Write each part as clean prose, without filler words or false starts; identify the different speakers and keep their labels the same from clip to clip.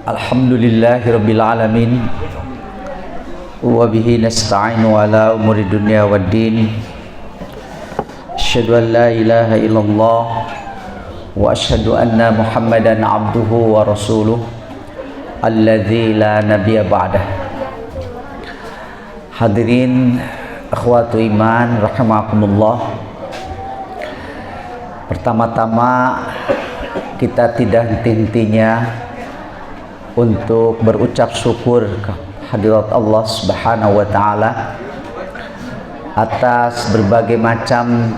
Speaker 1: Alhamdulillahirabbil alamin wa bihi nasta'inu ala umuri dunya waddin. Asyhadu an la ilaha illallah wa asyhadu anna Muhammadan abduhu wa rasuluh alladzi la nabiyya ba'dah. Hadirin akhwatu iman rahimakumullah. Pertama-tama kita tidak henti-hentinya untuk berucap syukur kehadirat Allah Subhanahu wa taala atas berbagai macam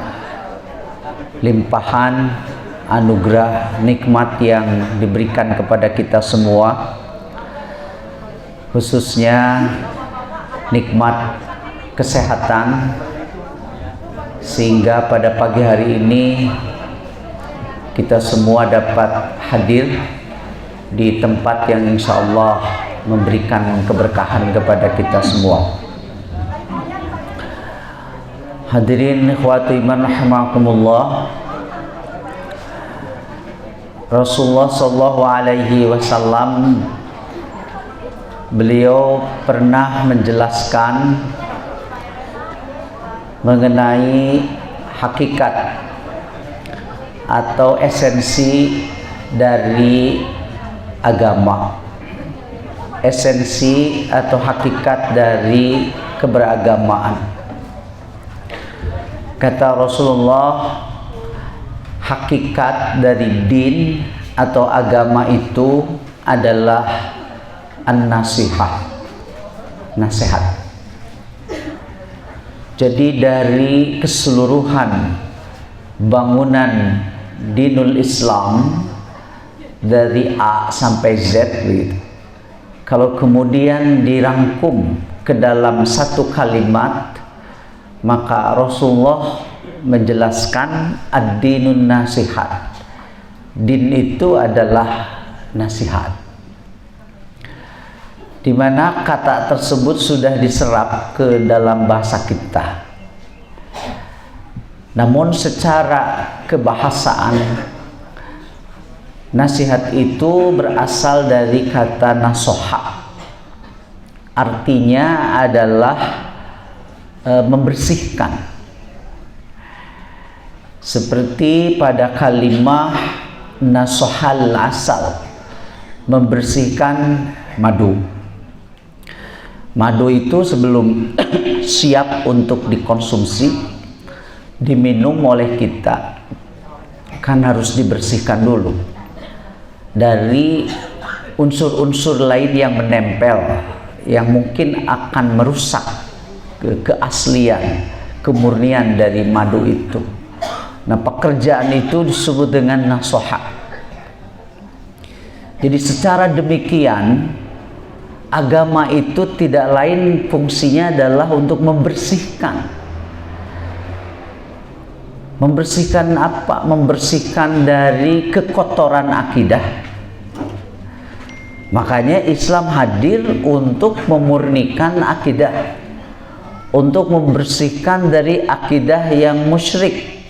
Speaker 1: limpahan anugerah nikmat yang diberikan kepada kita semua, khususnya nikmat kesehatan, sehingga pada pagi hari ini kita semua dapat hadir di tempat yang insya Allah memberikan keberkahan kepada kita semua. Hadirin ikhwati iman rahimakumullah, Rasulullah sallallahu alaihi wasallam beliau pernah menjelaskan mengenai hakikat atau esensi dari agama, esensi atau hakikat dari keberagamaan. Kata Rasulullah, hakikat dari din atau agama itu adalah an-nasihah, nasihat. Jadi dari keseluruhan bangunan dinul Islam dari A sampai Z gitu, kalau kemudian dirangkum ke dalam satu kalimat, maka Rasulullah menjelaskan ad-dinun nasihat. Din itu adalah nasihat, di mana kata tersebut sudah diserap ke dalam bahasa kita. Namun secara kebahasaan, nasihat itu berasal dari kata nasoha, artinya adalah membersihkan. Seperti pada kalimah nasohal asal, membersihkan madu. Madu itu sebelum siap untuk dikonsumsi, diminum oleh kita, kan harus dibersihkan dulu dari unsur-unsur lain yang menempel, yang mungkin akan merusak keaslian, kemurnian dari madu itu. Nah, pekerjaan itu disebut dengan nasoha. Jadi secara demikian, agama itu tidak lain fungsinya adalah untuk membersihkan. Membersihkan apa? Membersihkan dari kekotoran akidah. Makanya Islam hadir untuk memurnikan akidah, untuk membersihkan dari akidah yang musyrik.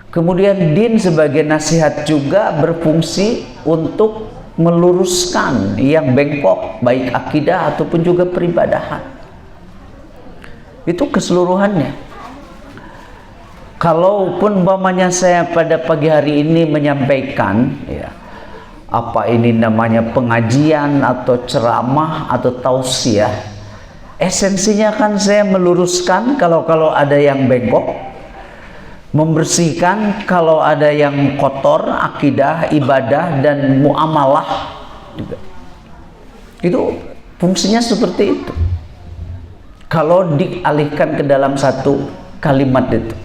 Speaker 1: Kemudian din sebagai nasihat juga berfungsi untuk meluruskan yang bengkok, baik akidah ataupun juga peribadahan. Itu keseluruhannya. Kalaupun umpamanya saya pada pagi hari ini menyampaikan, ya, apa ini namanya pengajian atau ceramah atau tausiah, esensinya kan saya meluruskan kalau ada yang bengkok, membersihkan kalau ada yang kotor, akidah, ibadah, dan muamalah juga. Itu fungsinya seperti itu kalau dialihkan ke dalam satu kalimat itu.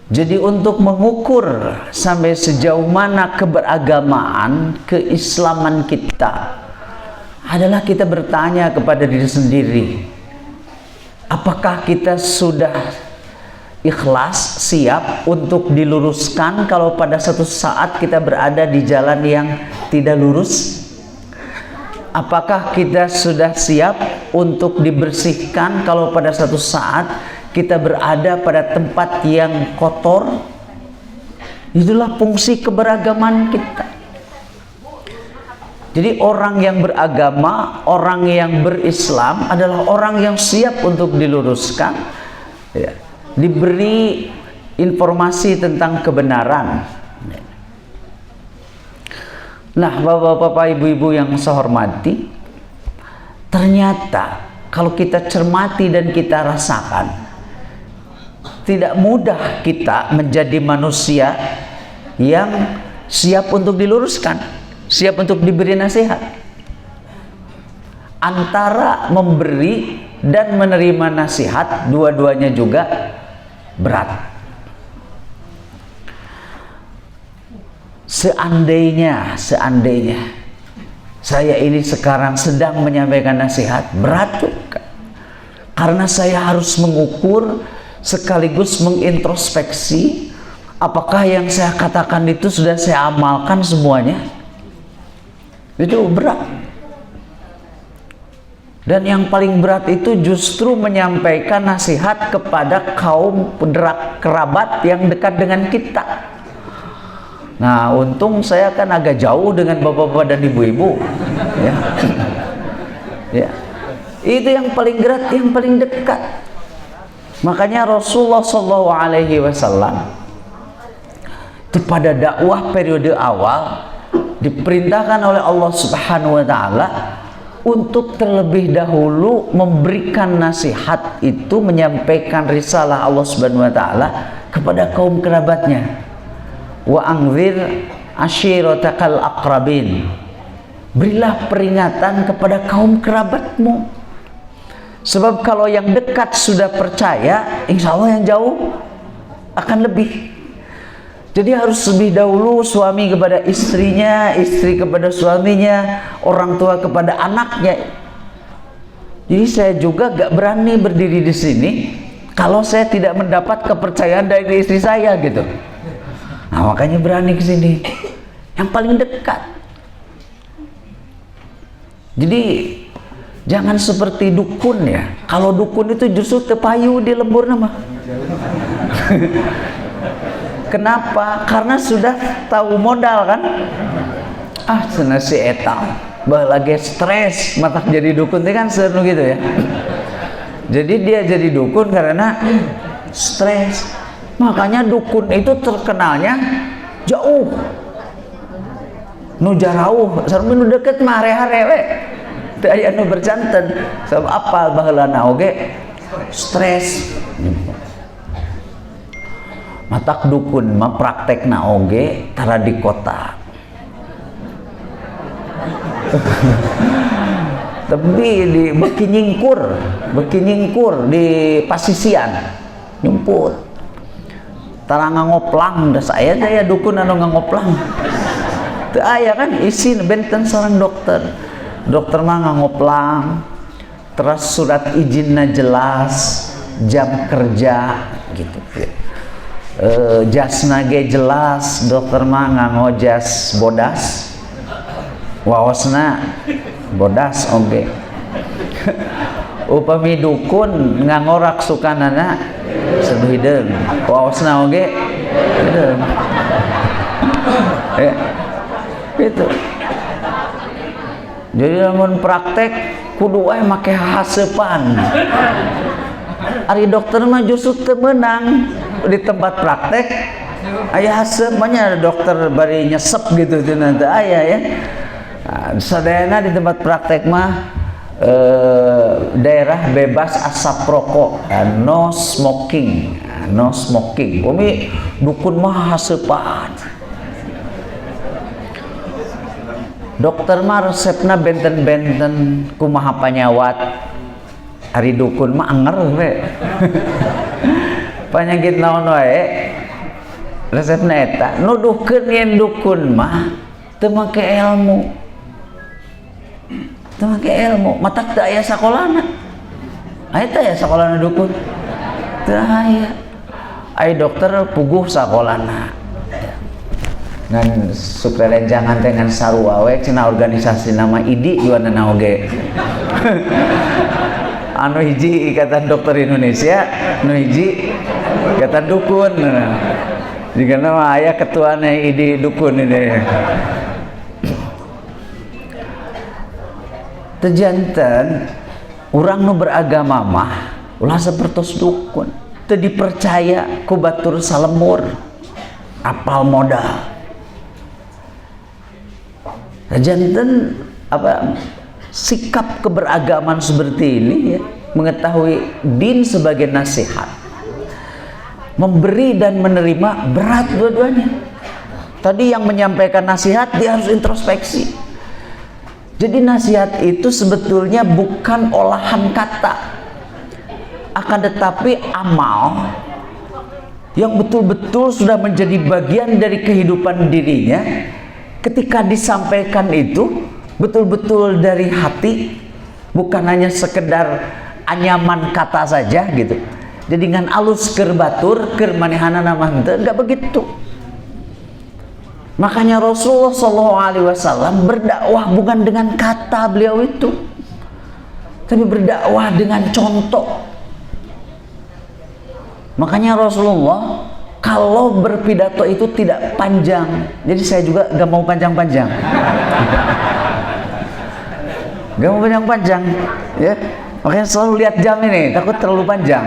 Speaker 1: Jadi untuk mengukur sampai sejauh mana keberagamaan, keislaman kita, adalah kita bertanya kepada diri sendiri, apakah kita sudah ikhlas, siap untuk diluruskan kalau pada suatu saat kita berada di jalan yang tidak lurus? Apakah kita sudah siap untuk dibersihkan kalau pada suatu saat kita berada pada tempat yang kotor? Itulah fungsi keberagaman kita. Jadi orang yang beragama, orang yang berislam adalah orang yang siap untuk diluruskan, ya, diberi informasi tentang kebenaran. Nah, bapak-bapak, ibu-ibu yang saya hormati, ternyata kalau kita cermati dan kita rasakan, tidak mudah kita menjadi manusia yang siap untuk diluruskan, siap untuk diberi nasihat. Antara memberi dan menerima nasihat, dua-duanya juga berat. Seandainya saya ini sekarang sedang menyampaikan nasihat, berat juga. Karena saya harus mengukur sekaligus mengintrospeksi apakah yang saya katakan itu sudah saya amalkan semuanya. Itu berat. Dan yang paling berat itu justru menyampaikan nasihat kepada kaum kerabat yang dekat dengan kita. Nah, untung saya kan agak jauh dengan bapak-bapak dan ibu-ibu, ya. Ya. Itu yang paling berat, yang paling dekat. Makanya Rasulullah SAW itu pada dakwah periode awal diperintahkan oleh Allah Subhanahu wa taala untuk terlebih dahulu memberikan nasihat itu, menyampaikan risalah Allah Subhanahu wa taala kepada kaum kerabatnya. Wa anzir ashiratakal aqrabin. Berilah peringatan kepada kaum kerabatmu. Sebab kalau yang dekat sudah percaya, insya Allah yang jauh akan lebih. Jadi harus lebih dahulu suami kepada istrinya, istri kepada suaminya, orang tua kepada anaknya. Jadi saya juga gak berani berdiri di sini kalau saya tidak mendapat kepercayaan dari istri saya gitu. Nah, makanya berani ke sini, yang paling dekat. Jadi jangan seperti dukun ya. Kalau dukun itu justru tepayu di lembur nama. Kenapa? Karena sudah tahu modal kan. Ah, cenah si eta bah lagi stres, mata jadi dukun itu kan seru gitu ya. Jadi dia jadi dukun karena stres. Makanya dukun itu terkenalnya jauh, nu jarauh, sareng nu deket mah hare-hare we. Teu aya nu berjanten, sabab apal baheulana oge stres. Matak dukun mah praktekna oge tara di kota. Tapi di beki nyingkur di pasisian nyumput. Tara ngangoplang, da saya dukun anu ngangoplang. Teu aya kan isin benten sareng dokter. Dokter mah ngangoplang. Terus surat izinna jelas, jam kerja gitu. Jasna ge jelas, dokter mah nganggo jas bodas. Waosna bodas oge. Upami dukun nganggo raksukanana seduhideung, waosna oge hideung. Ya. Gitu. Jadi lamun praktek kudu wae make haseupan. Ari dokter mah justru teu meunang di tempat praktek. Aya haseup mah nya dokter bari nyesep gitu cenah teu aya ya. Nah, sadayana di tempat praktek mah daerah bebas asap rokok, no smoking, no smoking. Umi dukun mah haseupan. Dokter mah resepna benten-benten kumaha panyawat. Ari dukun mah anger we. Panyakit naon wae resepna eta. Nuduhkeun yen dukun mah teu make ilmu. Teu make ilmu, matak teu aya sakolana. Aya teh aya sakolana dukun. Teu aya. Ai dokter puguh sakolana. Ngan suprerenjangan dengan sarua we cenah organisasi nama IDI juana oge. Anu hiji Ikatan Dokter Indonesia, anu hiji Ikatan Dukun. Jika nama aya ketuanya IDI dukun ini. Tejanten orang nu beragama mah ulah sapertos dukun, teu dipercaya ku batur salemur apal modal. Tejanten sikap keberagaman seperti ini ya, mengetahui din sebagai nasihat, memberi dan menerima berat dua-duanya. Tadi yang menyampaikan nasihat dia harus introspeksi. Jadi nasihat itu sebetulnya bukan olahan kata, akan tetapi amal yang betul-betul sudah menjadi bagian dari kehidupan dirinya. Ketika disampaikan itu betul-betul dari hati, bukan hanya sekedar anyaman kata saja gitu. Jadi dengan alus keur batur keur manehana mah henteu, enggak begitu. Makanya Rasulullah SAW berdakwah bukan dengan kata beliau itu, tapi berdakwah dengan contoh. Makanya Rasulullah kalau berpidato itu tidak panjang. Jadi saya juga gak mau panjang-panjang. Gak mau panjang-panjang ya. Makanya selalu lihat jam ini, takut terlalu panjang.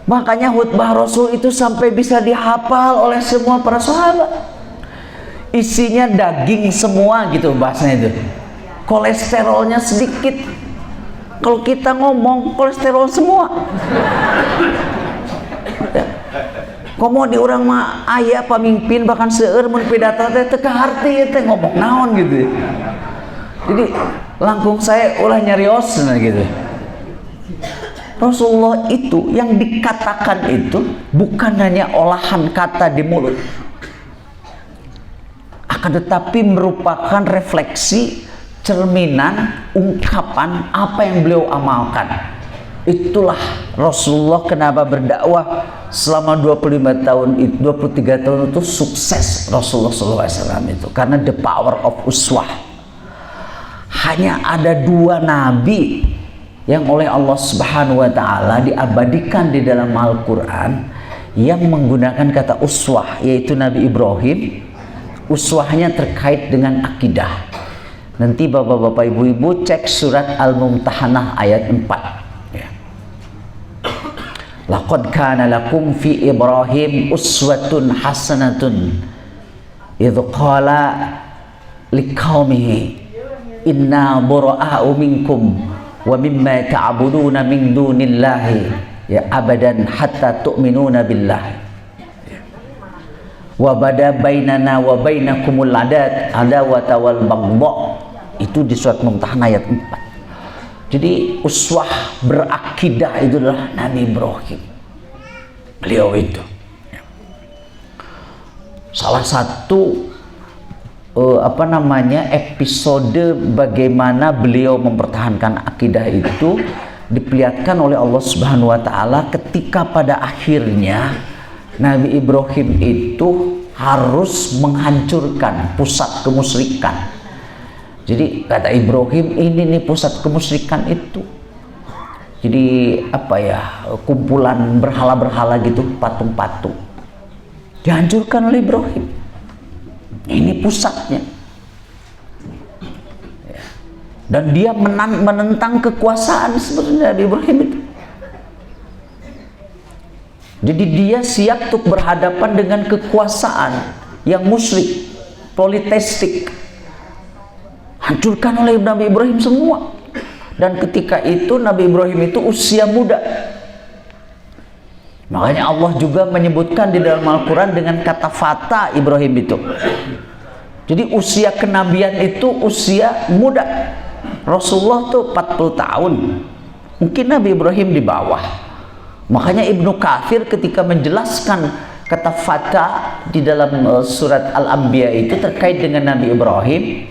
Speaker 1: Makanya khutbah Rasul itu sampai bisa dihafal oleh semua para sahabat. Isinya daging semua gitu bahasanya itu. Kolesterolnya sedikit. Kalau kita ngomong kolesterol semua. Komo di orang mah aya pamimpin bahkan seueur mun pidato teh teu kaharti teh ngomong naon gitu. Jadi langkung saya ulah nyarios gitu. Rasulullah itu yang dikatakan itu bukan hanya olahan kata di mulut, akan tetapi merupakan refleksi, cerminan, ungkapan apa yang beliau amalkan. Itulah Rasulullah kenapa berdakwah selama 25 tahun itu, 23 tahun itu sukses Rasulullah SAW itu karena the power of uswah. Hanya ada 2 nabi yang oleh Allah Subhanahu wa taala diabadikan di dalam Al-Qur'an yang menggunakan kata uswah, yaitu Nabi Ibrahim. Uswahnya terkait dengan akidah. Nanti bapak-bapak ibu-ibu cek surat Al-Mumtahanah ayat 4 ya. Laqad kana lakum fi Ibrahim uswatun hasanatun idh qala liqaumihi inna bura'a'u minkum wa mimma ta'buduna min dunillahi ya abadan hatta tu'minuna billahi wa bada bainana wa bainakumul adawata wal baghdha. Itu di surat Mumtahanah ayat 4. Jadi uswah berakidah itu adalah Nabi Ibrahim. Beliau itu salah satu episode bagaimana beliau mempertahankan akidah itu diperlihatkan oleh Allah Subhanahu wa taala ketika pada akhirnya Nabi Ibrahim itu harus menghancurkan pusat kemusyrikan. Jadi kata Ibrahim, ini nih pusat kemusyrikan itu. Jadi kumpulan berhala-berhala gitu, patung-patung. Dihancurkan oleh Ibrahim. Ini pusatnya. Dan dia menentang kekuasaan sebenarnya Nabi Ibrahim itu. Jadi dia siap untuk berhadapan dengan kekuasaan yang musyrik, politeistik. Hancurkan oleh Nabi Ibrahim semua. Dan ketika itu Nabi Ibrahim itu usia muda. Makanya Allah juga menyebutkan di dalam Al-Quran dengan kata fata Ibrahim itu. Jadi usia kenabian itu usia muda. Rasulullah tuh 40 tahun. Mungkin Nabi Ibrahim di bawah. Makanya Ibnu Katsir ketika menjelaskan kata fata di dalam surat Al-Anbiya itu terkait dengan Nabi Ibrahim,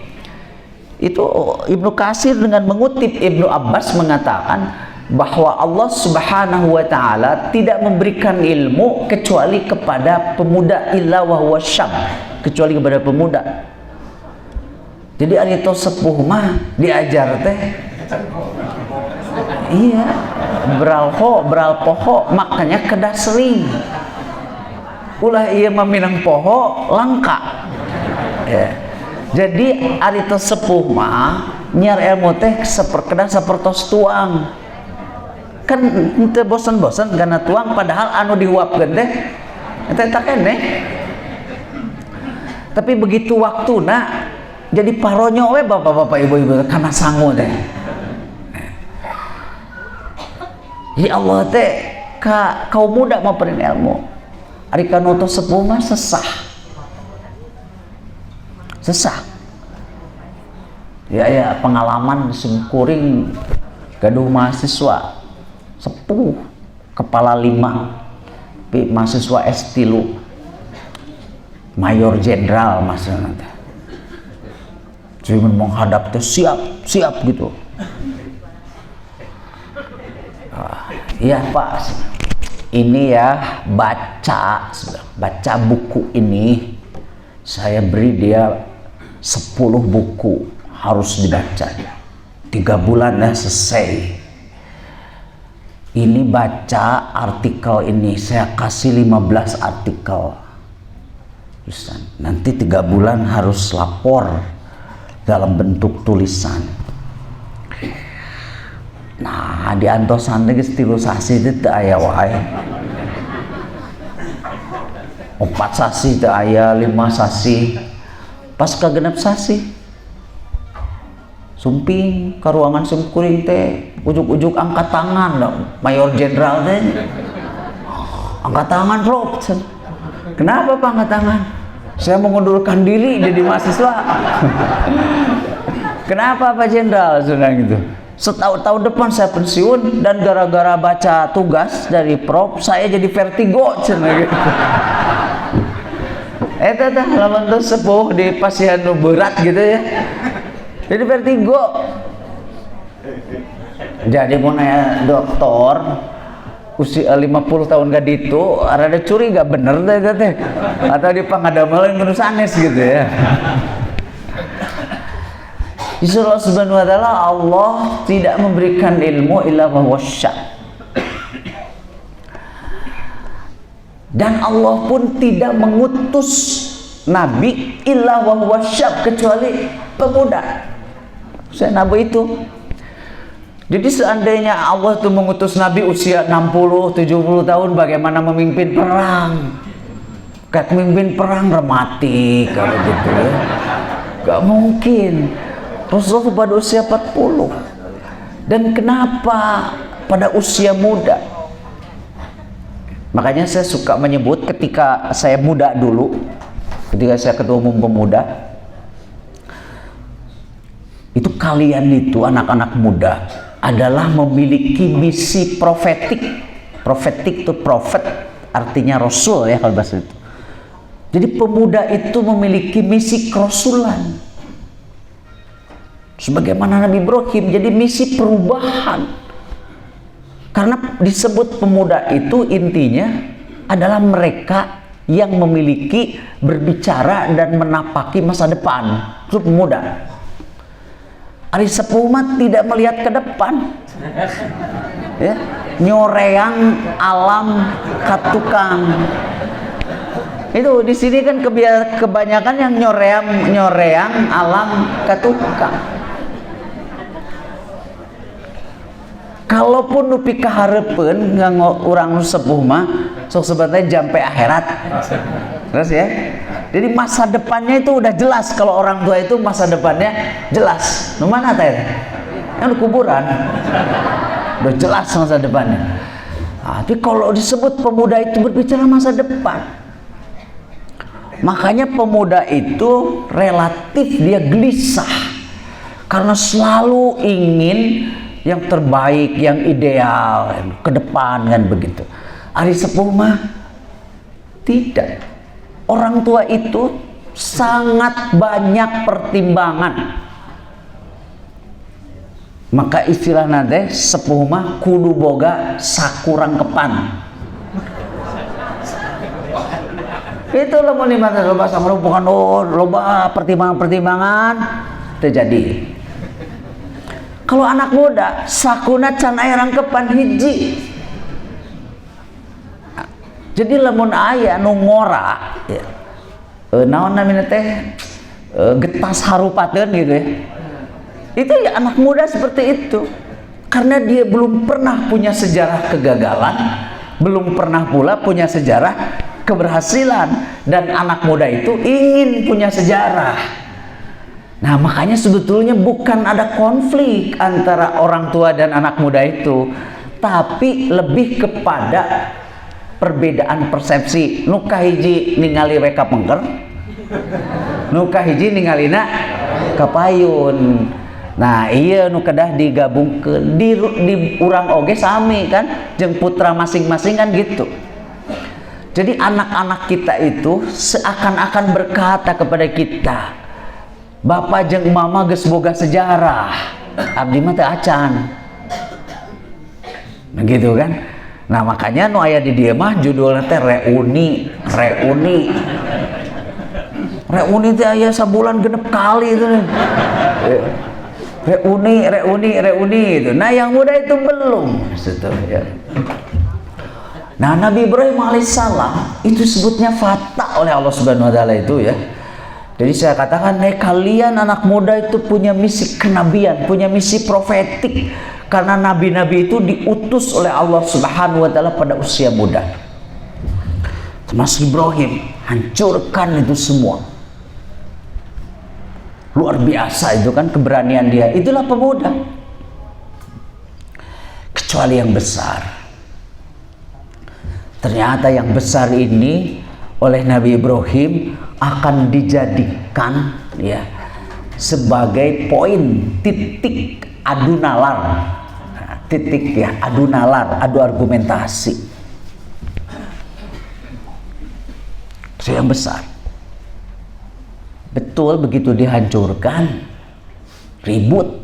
Speaker 1: itu Ibnu Katsir dengan mengutip Ibnu Abbas mengatakan bahwa Allah Subhanahu wa taala tidak memberikan ilmu kecuali kepada pemuda, illa wa huwa syab, kecuali kepada pemuda. Jadi ari tos sepuh mah diajar teh iya beral poho makanya kedah sering ulah iya meminang poho langka ya. Jadi ari tos sepuh mah nyiar ilmu teh kedah sapertos tuang kan henteu bosan-bosan karena tuang, padahal anu diuapkeun teh eta keneh. Tapi begitu waktuna jadi paronyo we bapak-bapak ibu-ibu karena sangu teh. Ya Allah teh ka kaum muda mau perin ilmu. Ari kanu tos sepuh mah sesah. Ya pengalaman singkuring gaduh mahasiswa sepuh kepala 5 tapi mahasiswa S3 mayor jenderal maksudnya cuman menghadap teh siap gitu. Iya Pak, ini ya baca buku ini, saya beri dia 10 buku harus dibaca 3 bulan ya selesai. Ini baca artikel ini saya kasih 15 artikel, nanti 3 bulan harus lapor dalam bentuk tulisan. Nah di antosan geus tilu sasi teh teu aya wae, 4 sasi teu aya, 5 sasi, pas kagenep sasi sumping ke ruangan sumkuring teh ujuk-ujuk angkat tangan mayor jenderal teh angkat tangan bro. Kenapa Pak angkat tangan? Saya mengundurkan diri jadi mahasiswa. Kenapa Pak Jenderal? Sudah gitu. Tahun depan saya pensiun dan gara-gara baca tugas dari Prof saya jadi vertigo cenah gitu. Eta teh lamun teu sepuh di pasien nu berat gitu ya. Jadi vertigo. Jadi mun aya dokter usia 50 tahun gak ditu, rada curiga bener teh atau di pangadamel nu sanes gitu ya. Insyaallah subhanahu wa ta'ala Allah tidak memberikan ilmu illa wa huwa syaq. Dan Allah pun tidak mengutus nabi illa wa huwa syaq kecuali pemuda. Saya nabi itu. Jadi seandainya Allah itu mengutus nabi usia 60, 70 tahun bagaimana memimpin perang? Kayak memimpin perang rematik kalau gitu ya. Gak mungkin. Rasulullah pada usia 40. Dan kenapa pada usia muda? Makanya saya suka menyebut ketika saya muda dulu, ketika saya ketua umum pemuda, itu kalian itu anak-anak muda adalah memiliki misi profetik. Profetik itu prophet artinya rasul ya kalau bahasa itu. Jadi pemuda itu memiliki misi kerasulan. Sebagaimana Nabi Ibrahim, jadi misi perubahan. Karena disebut pemuda itu intinya adalah mereka yang memiliki berbicara dan menapaki masa depan. Itu pemuda. Ari sepuh mah tidak melihat ke depan. Ya, nyoreang alam katukang. Itu di sini kan kebanyakan yang nyoreang alam katukang. Kalaupun nupi kahareupeun nganggo urang sepuh mah sok sebetulnya jampe akhirat. Terus ya. Jadi masa depannya itu udah jelas. Kalau orang tua itu masa depannya jelas. Nu mana teh? Yang di kuburan. Udah jelas masa depannya. Nah, tapi kalau disebut pemuda itu berbicara masa depan. Makanya pemuda itu relatif dia gelisah. Karena selalu ingin yang terbaik, yang ideal, ke depan kan begitu. Ari sepuh mah tidak. Orang tua itu sangat banyak pertimbangan. Maka istilah nade sepuh mah kudu boga sakurang kepan. Itu lamun di mata loba samaro bukan loba pertimbangan-pertimbangan terjadi. Kalau anak muda sakuna can aya rangkepan hiji. Jadi lamun aya nu ngora ya. Naon namina teh getas harupateun gitu ya. Itu ya anak muda seperti itu. Karena dia belum pernah punya sejarah kegagalan, belum pernah pula punya sejarah keberhasilan, dan anak muda itu ingin punya sejarah. Nah, makanya sebetulnya bukan ada konflik antara orang tua dan anak muda itu, tapi lebih kepada perbedaan persepsi. Nu kahiji ningali reka pengker, nu kahiji ningalina kapayun. Nah, iya nu kedah digabungkeun di urang oge sami kan, jeung putra masing-masing kan gitu. Jadi anak-anak kita itu seakan-akan berkata kepada kita, Bapak jeung Mama geus boga sejarah, abdi mah teu acan. Nah gitu kan. Nah makanya nu aya di dieu mah judulna teh reuni teh aya sabulan genep kali itu. Reuni itu. Nah yang muda itu belum gitu ya. Nah Nabi Ibrahim alaihissalam itu sebutnya fata oleh Allah Subhanahu wa taala itu ya. Jadi saya katakan, kalian anak muda itu punya misi kenabian, punya misi profetik, karena nabi-nabi itu diutus oleh Allah Subhanahu wa taala pada usia muda. Termasuk Ibrahim, hancurkan itu semua. Luar biasa itu kan keberanian dia. Itulah pemuda. Kecuali yang besar. Ternyata yang besar ini oleh Nabi Ibrahim akan dijadikan ya sebagai poin titik adu nalar. Titik ya adu nalar, adu argumentasi. Itu yang besar. Betul, begitu dihancurkan, ribut.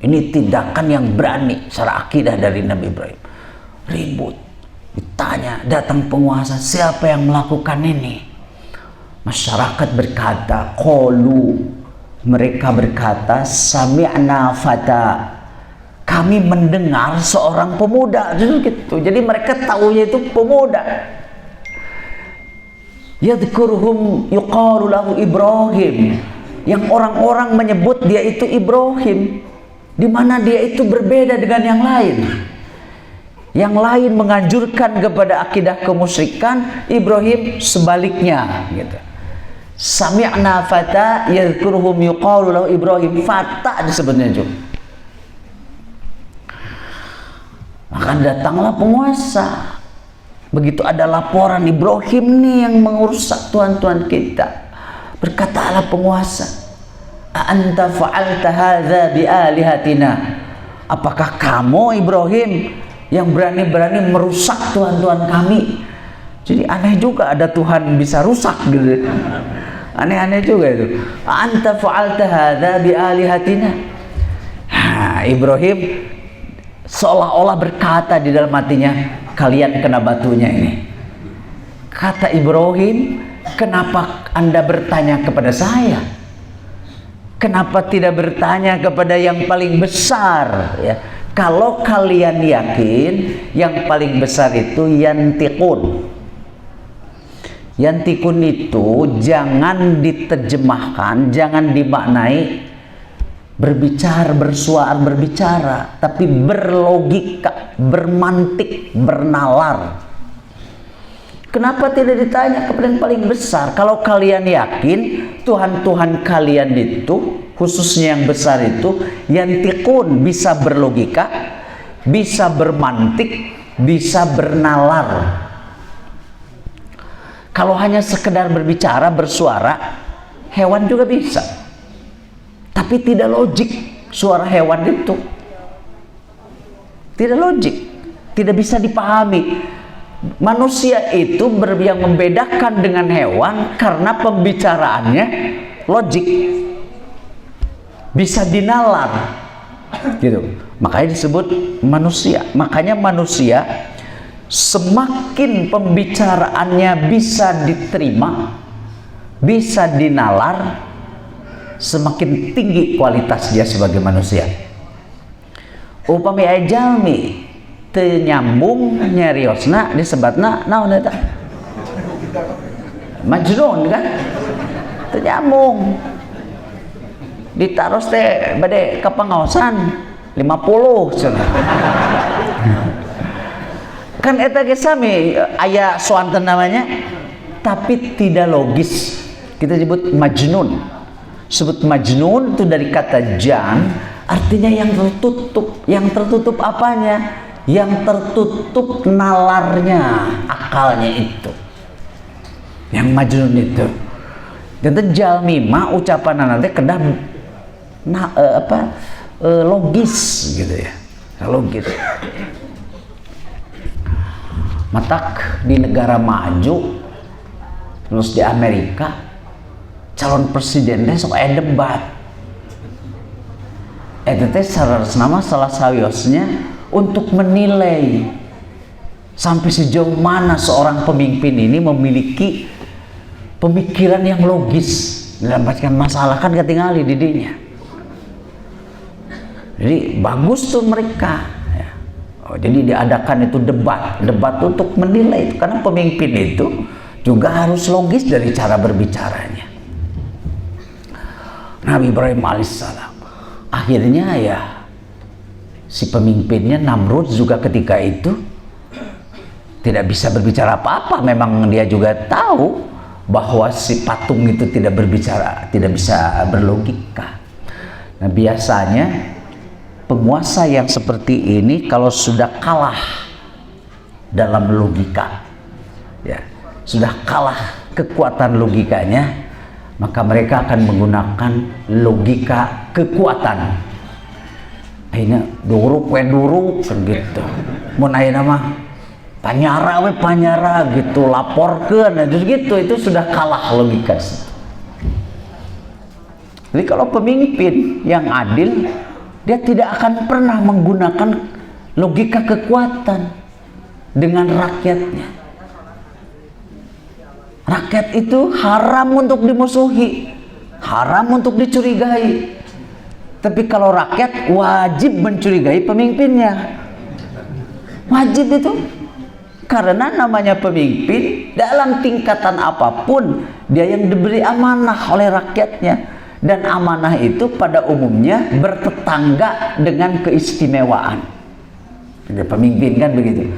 Speaker 1: Ini tindakan yang berani secara akidah dari Nabi Ibrahim. Ribut. Ditanya, datang penguasa, siapa yang melakukan ini? Masyarakat berkata, qalu, mereka berkata, sami'na fata, kami mendengar seorang pemuda. Gitu. Jadi mereka tahunya itu pemuda. Yadhkuruhum yuqalu lahu Ibrahim, yang orang-orang menyebut dia itu Ibrahim, di mana dia itu berbeda dengan yang lain. Yang lain menganjurkan kepada akidah kemusyrikan, Ibrahim sebaliknya gitu. Sami'na fata yadhkuruhum yuqalu lahu Ibrahim, fata disebutnya juga. Maka datanglah penguasa. Begitu ada laporan Ibrahim nih yang mengurusak tuan-tuan kita, berkatalah penguasa, anta fa'alta hadza bi alihatina, apakah kamu Ibrahim yang berani-berani merusak tuan-tuan kami? Jadi aneh juga ada Tuhan bisa rusak gitu, aneh-aneh juga itu. Anta fa'alta hadza bi alihatina. Ibrahim seolah-olah berkata di dalam hatinya, kalian kena batunya ini. Kata Ibrahim, kenapa Anda bertanya kepada saya? Kenapa tidak bertanya kepada yang paling besar? Ya, kalau kalian yakin yang paling besar itu yantiqun. Yantiqun itu jangan diterjemahkan, jangan dimaknai berbicara, bersuara, berbicara, tapi berlogika, bermantik, bernalar. Kenapa tidak ditanya kepada yang paling besar? Kalau kalian yakin Tuhan-Tuhan kalian itu, khususnya yang besar itu, yantiqun, bisa berlogika, bisa bermantik, bisa bernalar. Kalau hanya sekedar berbicara, bersuara, hewan juga bisa. Tapi tidak logik suara hewan itu. Tidak logik, tidak bisa dipahami. Manusia itu yang membedakan dengan hewan karena pembicaraannya logik, bisa dinalar, gitu. Makanya disebut manusia. Makanya manusia semakin pembicaraannya bisa diterima, bisa dinalar, semakin tinggi kualitas dia sebagai manusia. Upami ajalmi teu nyambung nyariosna disebutna naon eta? Majnun kan? Teu nyambung. ditaruh teh bade ke pengawasan 50 cenah. Kan eta ge sami aya soanten namanya, tapi tidak logis. Kita sebut majnun. Sebut majnun itu dari kata jan, artinya yang tertutup. Yang tertutup apanya? Yang tertutup nalarnya, akalnya itu. Yang majnun itu. Dan jalmi mah ucapan nanti kedah logis gitu ya. Logis. Matak di negara maju, terus di Amerika, calon presidennya sok debat. Itu teh nama salah sawiosnya untuk menilai sampai sejauh mana seorang pemimpin ini memiliki pemikiran yang logis dalam mendapatkan masalah, kan ketinggalan di didinya. Jadi bagus tuh mereka. Jadi diadakan itu debat untuk menilai itu, karena pemimpin itu juga harus logis dari cara berbicaranya. Nabi Ibrahim alaihissalam akhirnya ya si pemimpinnya Namrud juga ketika itu tidak bisa berbicara apa-apa. Memang dia juga tahu bahwa si patung itu tidak berbicara, tidak bisa berlogika. Nah, biasanya penguasa yang seperti ini kalau sudah kalah dalam logika, ya, sudah kalah kekuatan logikanya, maka mereka akan menggunakan logika kekuatan. Akhirnya duruk gitu. Mun ayeuna mah panyara gitu, laporkeun gitu, itu sudah kalah logika. Jadi kalau pemimpin yang adil, dia tidak akan pernah menggunakan logika kekuatan dengan rakyatnya. Rakyat itu haram untuk dimusuhi, haram untuk dicurigai. Tapi kalau rakyat wajib mencurigai pemimpinnya. Wajib itu. Karena namanya pemimpin, dalam tingkatan apapun dia yang diberi amanah oleh rakyatnya. Dan amanah itu pada umumnya bertetangga dengan keistimewaan. Jadi pemimpin kan begitu.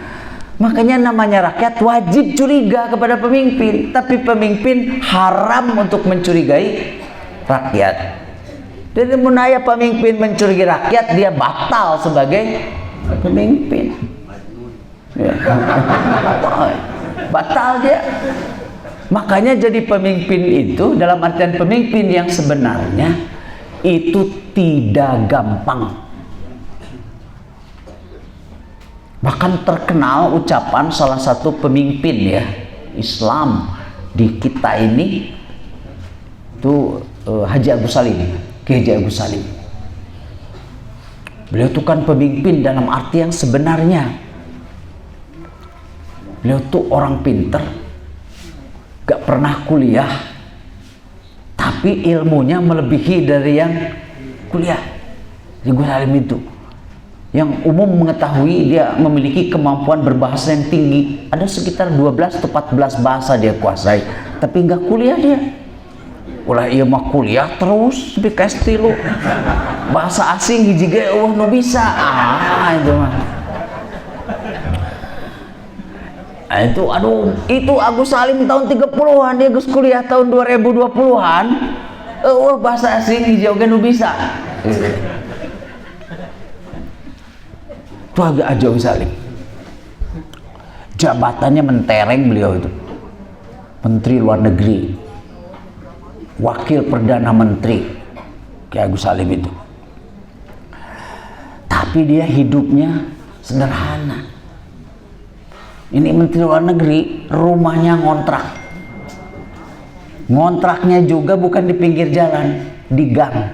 Speaker 1: Makanya namanya rakyat wajib curiga kepada pemimpin, tapi pemimpin haram untuk mencurigai rakyat. Jadi menaya pemimpin mencurigai rakyat, dia batal sebagai pemimpin. Ya. Batal dia. Makanya jadi pemimpin itu dalam artian pemimpin yang sebenarnya itu tidak gampang. Bahkan terkenal ucapan salah satu pemimpin ya Islam di kita ini itu Haji Agus Salim, Kiai Haji Agus Salim. Beliau itu kan pemimpin dalam arti yang sebenarnya. Beliau tuh orang pinter, gak pernah kuliah, tapi ilmunya melebihi dari yang kuliah. Jadi Gus Salim itu yang umum mengetahui dia memiliki kemampuan berbahasa yang tinggi. Ada sekitar 12 atau 14 bahasa dia kuasai, tapi gak kuliah dia. Ulah iya mah kuliah terus tapi kestilu bahasa asing hiji ge nu bisa. Itu mah. Itu aduh, itu Agus Salim tahun 30-an, dia Gus kuliah tahun 2020-an. Bahasa asing hijau ge nu bisa. Itu agak aja Agus Salim. Jabatannya mentereng beliau itu. Menteri Luar Negeri. Wakil Perdana Menteri. Kayak Agus Salim itu. Tapi dia hidupnya sederhana. Ini Menteri Luar Negeri, rumahnya ngontrak. Ngontraknya juga bukan di pinggir jalan, di gang.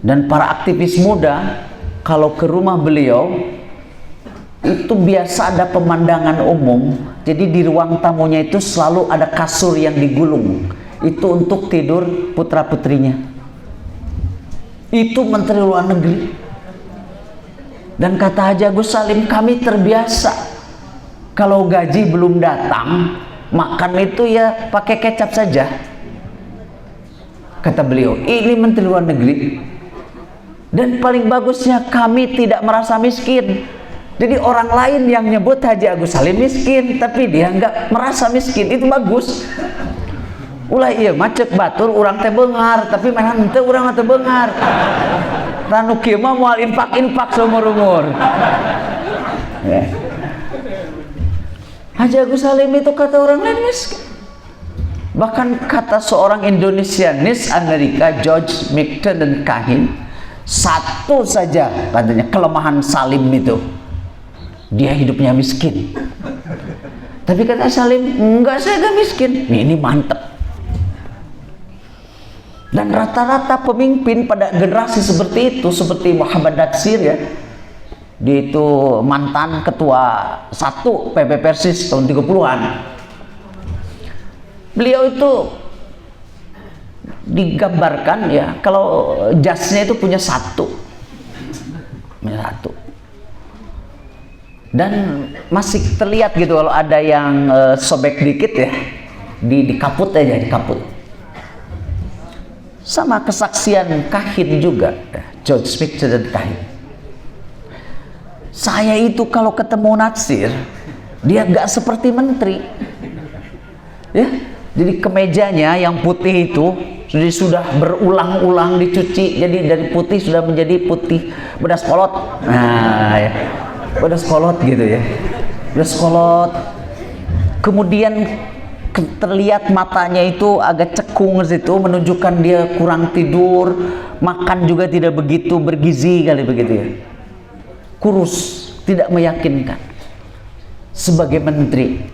Speaker 1: Dan para aktivis muda, kalau ke rumah beliau, itu biasa ada pemandangan umum. Jadi di ruang tamunya itu selalu ada kasur yang digulung. Itu untuk tidur putra-putrinya. Itu Menteri Luar Negeri. Dan kata Haji Agus Salim, kami terbiasa kalau gaji belum datang, makan itu ya pakai kecap saja. kata beliau, ini menteri luar negeri. Dan paling bagusnya kami tidak merasa miskin. Jadi orang lain yang nyebut Haji Agus Salim miskin, tapi dia nggak merasa miskin, itu bagus. Ulah iya macet batur orang teh beungar, tapi mana henteu urang teh beungar. Tanu kieu mah moal infak seumur umur. Ya. Haji Agus Salim itu kata orang lain miskin. Bahkan kata seorang Indonesianis Amerika, George McTernan Kahin, satu saja katanya kelemahan Salim itu, dia hidupnya miskin. Tapi kata Salim, enggak, saya gak miskin. Ini mantep. Dan rata-rata pemimpin pada generasi seperti itu, seperti Muhammad Natsir ya, dia itu mantan ketua 1 PP Persis tahun 30-an. Beliau itu digambarkan ya, kalau jasnya itu punya satu. Dan masih terlihat gitu kalau ada yang sobek dikit ya, di kaput aja, di kaput. Sama kesaksian Kahin juga, George McTernan Kahin. Saya itu kalau ketemu Natsir, dia gak seperti menteri. Ya, jadi kemejanya yang putih itu sudah berulang-ulang dicuci, jadi dari putih sudah menjadi putih bedas kolot. Nah, ya. Bedas kolot gitu ya. Bedas kolot. Kemudian terlihat matanya itu agak cekung situ, menunjukkan dia kurang tidur, makan juga tidak begitu bergizi kali begitu ya. Kurus, tidak meyakinkan sebagai menteri.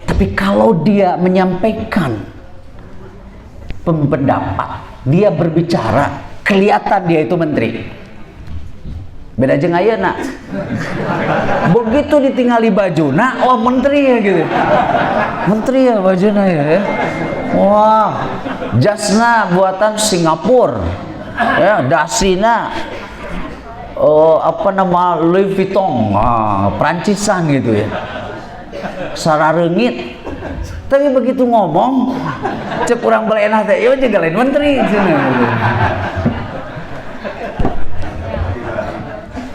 Speaker 1: Tapi kalau dia menyampaikan pendapat, dia berbicara, kelihatan dia itu menteri. Beda jeung ayeuna. Begitu ditinggali bajuna, oh menteri ya gitu. Menteri ya bajuna ya. Wah, jasna buatan Singapura. Ya, dasina Louis Vuitton, Prancisan gitu ya. Sararengit. Tapi begitu ngomong, cek urang baleunah teh, ieu juga lain menteri cenah.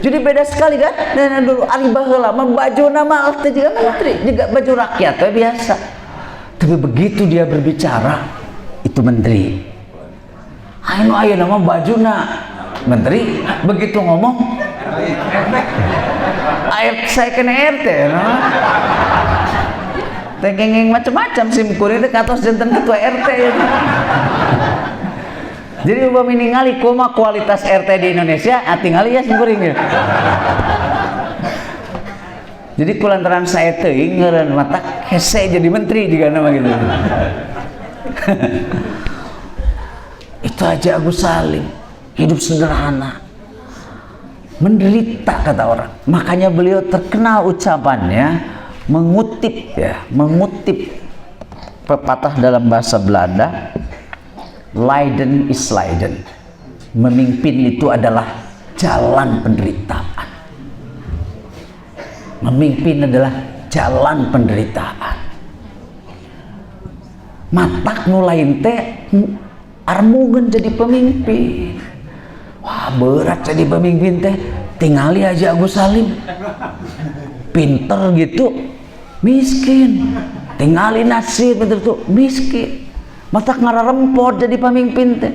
Speaker 1: Jadi beda sekali kan? Dan dulu ari baheula mah bajuna mah teh juga menteri, juga baju rakyat teh biasa. Tapi begitu dia berbicara, itu menteri. Ayeuna mah bajuna menteri, begitu ngomong saya kena RT no? Tengeng macam-macam simkuring teh katos janten ketua RT ya. Jadi upami ningali kumaha kualitas RT di Indonesia, tingali ya simkuring ya. Jadi kulantaran saya teuing ngeureun mata hese jadi menteri juga nama gitu. Itu aja Agus Salim, hidup sederhana, menderita kata orang. Makanya beliau terkenal ucapannya mengutip pepatah dalam bahasa Belanda, Leiden is Leiden. Memimpin itu adalah jalan penderitaan. Memimpin adalah jalan penderitaan. Matak nu lain teh armugen jadi pemimpin. Wah, berat jadi pemimpin teh. Tingali aja Agus Salim. Pinter gitu, miskin. Tingali Natsir betul tuh, miskin. Matak ngararempot jadi pemimpin teh.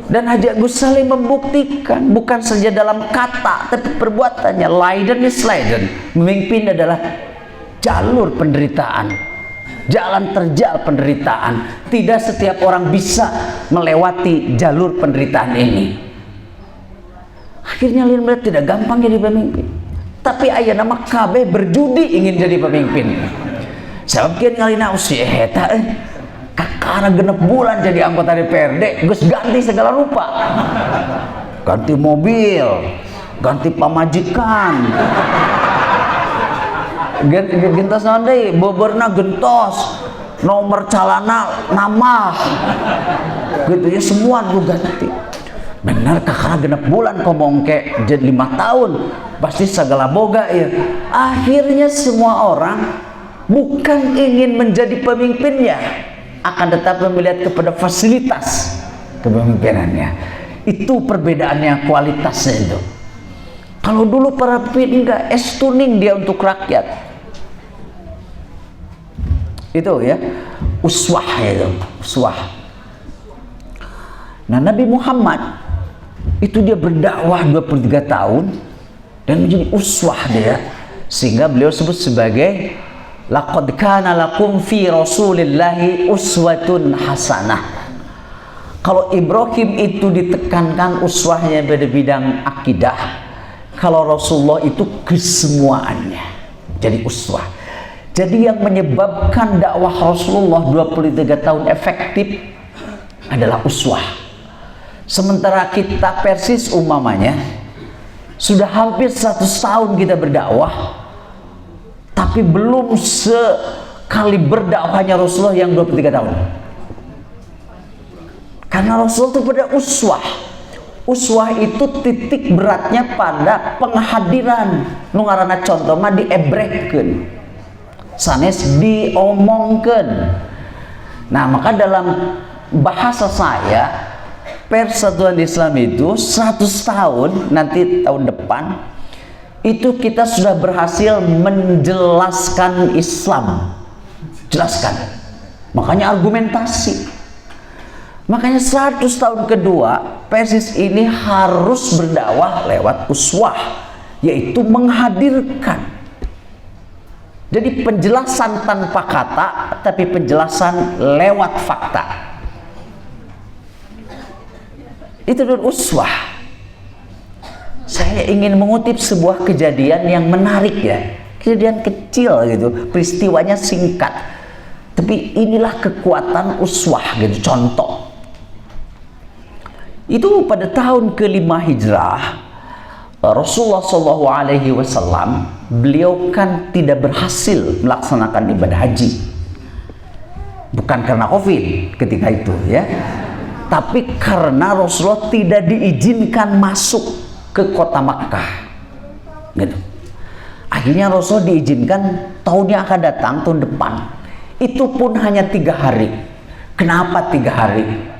Speaker 1: Dan Haji Agus Salim membuktikan bukan saja dalam kata tapi perbuatannya. Leiden is Leiden. Memimpin adalah jalur penderitaan, jalan terjal penderitaan. Tidak setiap orang bisa melewati jalur penderitaan ini. Akhirnya lihat tidak gampang jadi pemimpin. Tapi aya nama KB berjudi ingin jadi pemimpin. Sebab kieu ngalina usia eta kakara genep bulan jadi anggota DPRD, geus ganti segala rupa. Ganti mobil, ganti pamajikan. Gentos naon deui? Boberna gentos. Nomor calana nama. Gitu ya semua lu ganti. Benar kakara genep bulan komong ke jadi 5 tahun. Pasti segala boga ya. Akhirnya semua orang bukan ingin menjadi pemimpinnya, akan tetapi melihat kepada fasilitas kepemimpinannya. Itu perbedaannya, kualitasnya itu. Kalau dulu para pemimpin enggak, tuning dia untuk rakyat. Itu ya, uswah itu, uswah. Nah, Nabi Muhammad itu dia berdakwah 23 tahun dan menjadi uswah dia, sehingga beliau sebut sebagai laqad kana lakum fi rasulillahi uswatun hasanah. Kalau Ibrahim itu ditekankan uswahnya pada bidang akidah, kalau Rasulullah itu kesemuaannya jadi uswah. Jadi yang menyebabkan dakwah Rasulullah 23 tahun efektif adalah uswah. Sementara kita persis umpamanya sudah hampir 100 tahun kita berdakwah, tapi belum sekali berdakwahnya Rasulullah yang 23 tahun. Karena Rasul itu pada uswah. Uswah itu titik beratnya pada penghadiran. Nu ngaranna contoh mah diebrehkeun. Sanes diomongkeun. Nah, maka dalam bahasa saya, Persatuan Islam itu 100 tahun, nanti tahun depan itu kita sudah berhasil menjelaskan Islam. Jelaskan. Makanya argumentasi. Makanya 100 tahun kedua Persis ini harus berdakwah lewat uswah, yaitu menghadirkan. Jadi penjelasan tanpa kata, tapi penjelasan lewat fakta. Itu adalah uswah. Saya ingin mengutip sebuah kejadian yang menarik ya. Kejadian kecil gitu, peristiwanya singkat. Tapi inilah kekuatan uswah gitu, contoh. Itu pada tahun ke-5 Hijrah, Rasulullah SAW, beliau kan tidak berhasil melaksanakan ibadah haji. Bukan karena COVID ketika itu ya, tapi karena Rasulullah tidak diizinkan masuk ke kota Makkah. Gitu. Akhirnya Rasulullah diizinkan tahun yang akan datang, tahun depan. Itu pun hanya 3 hari. Kenapa 3 hari?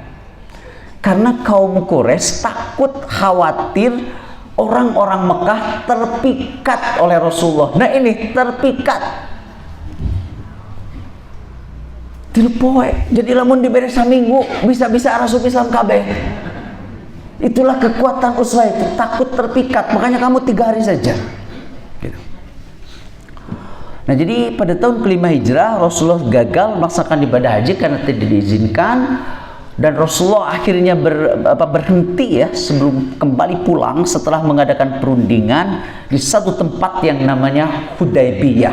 Speaker 1: Karena kaum Quraisy takut, khawatir orang-orang Mekah terpikat oleh Rasulullah. Nah ini terpikat. Poe. Jadi lamun diberi saminggu bisa-bisa Rasul Islam kabeh. Itulah kekuatan uswah itu, takut terpikat. Makanya kamu 3 hari saja. Gitu. Nah jadi pada tahun ke-5 Hijrah Rasulullah gagal melaksanakan ibadah haji karena tidak diizinkan. Dan Rasulullah akhirnya berhenti ya sebelum kembali pulang setelah mengadakan perundingan di satu tempat yang namanya Hudaybiyah.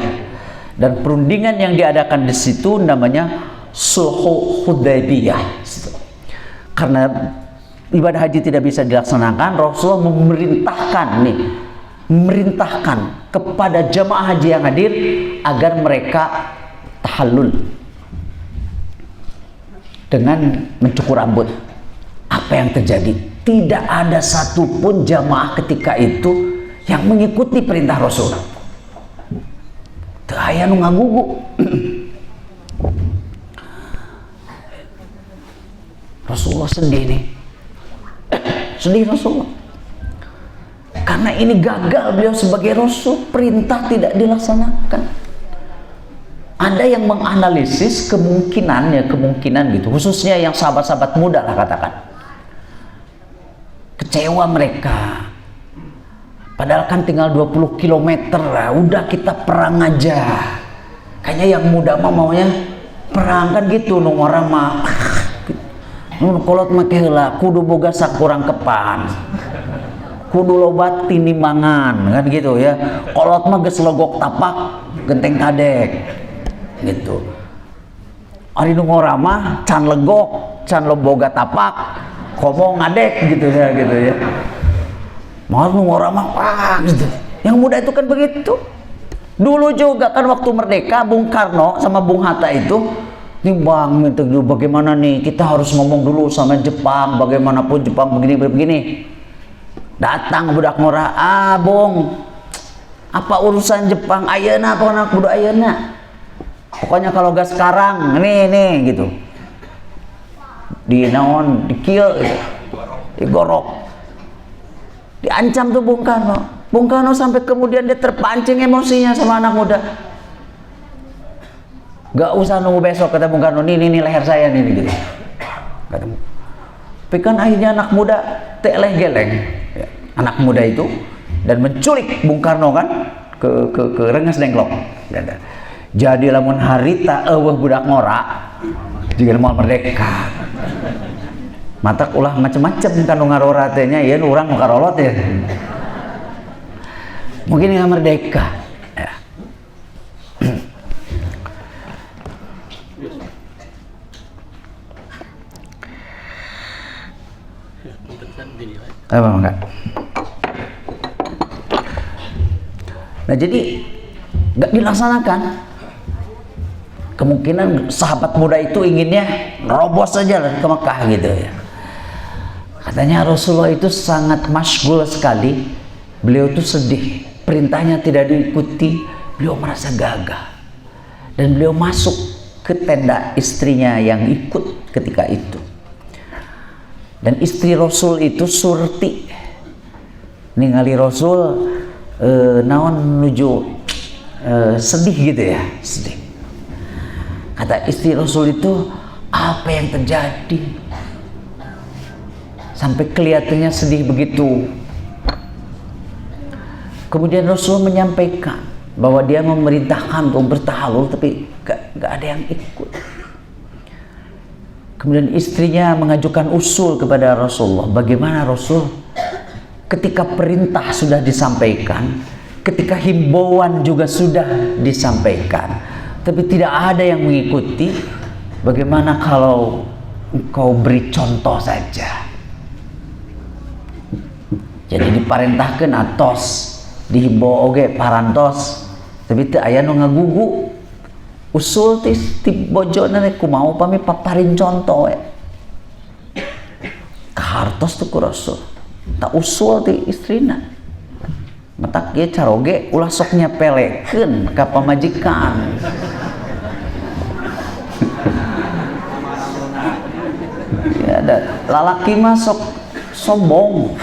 Speaker 1: Dan perundingan yang diadakan di situ namanya Sulhu Hudaybiyah. Karena ibadah haji tidak bisa dilaksanakan, Rasulullah memerintahkan kepada jamaah haji yang hadir agar mereka tahallul dengan mencukur rambut. Apa yang terjadi? Tidak ada satupun jamaah ketika itu yang mengikuti perintah Rasul. Teu aya nu ngagugu. Rasulullah sedih nih. Sedih Rasulullah. Karena ini gagal beliau sebagai Rasul, perintah tidak dilaksanakan. Ada yang menganalisis kemungkinan gitu, khususnya yang sahabat-sahabat muda lah katakan. Kecewa mereka. Padahal kan tinggal 20 km lah, udah kita perang aja. Kayaknya yang muda mah maunya perang kan gitu, nu orang mah. Nu kolot mah heula kudu boga sakurang kepan. Kudu lobat tinimangan kan gitu ya. Kolot mah geus logok tapak genteng kadek. Gitu. Ari nu ngorama can legok, can loboga tapak, komo ngadek gitu ya. Mau nu ngorama gitu. Yang muda itu kan begitu. Dulu juga kan waktu merdeka Bung Karno sama Bung Hatta itu, nih Bang, bagaimana nih kita harus ngomong dulu sama Jepang, bagaimanapun Jepang begini. Datang budak ngora, Bung, apa urusan Jepang ayeuna apa anak budak ayeuna? Pokoknya kalau gak sekarang nih gitu. di naon, di kieu gitu. Digorok. Diancam tuh Bung Karno. Bung Karno sampai kemudian dia terpancing emosinya sama anak muda. Gak usah nunggu besok, kata Bung Karno, nih leher saya nih gitu. Kata, tapi kan akhirnya anak muda teleh geleng, ya, anak muda itu, dan menculik Bung Karno kan ke Rengas Dengklok. Jadi lamun harita eueuh budak ngora juga mau merdeka. Matak ulah macam-macam kan ngarora teh nya ieu urang nu karolot ya. Mungkin nggak merdeka. Ya. Apa enggak? Nah jadi nggak dilaksanakan. Kemungkinan sahabat muda itu inginnya nerobos saja ke Mekah gitu ya. Katanya Rasulullah itu sangat masyghul sekali. Beliau itu sedih, perintahnya tidak diikuti, beliau merasa gagah. Dan beliau masuk ke tenda istrinya yang ikut ketika itu. Dan istri Rasul itu Surti. Ningali Rasul naon menuju sedih gitu ya, sedih. Kata istri Rasul itu, apa yang terjadi? Sampai kelihatannya sedih begitu. Kemudian Rasul menyampaikan bahwa dia memerintahkan untuk bertahalul, tapi gak ada yang ikut. Kemudian istrinya mengajukan usul kepada Rasulullah. Bagaimana Rasul? Ketika perintah sudah disampaikan, ketika himbauan juga sudah disampaikan, tapi tidak ada yang mengikuti, bagaimana kalau engkau beri contoh saja? Jadi diparentahkan atos, dihimbau oge parantos, tapi teu aya nu ngagugu. Usul ti bojona rek kumaha upami paparin contoh we. Kahartos tuh ku Rasul. Tak usul ti istrina. Matak ieu caroge ulah sok nyepelekeun ka pamajikan. Ya ada lalaki mah sok sombong.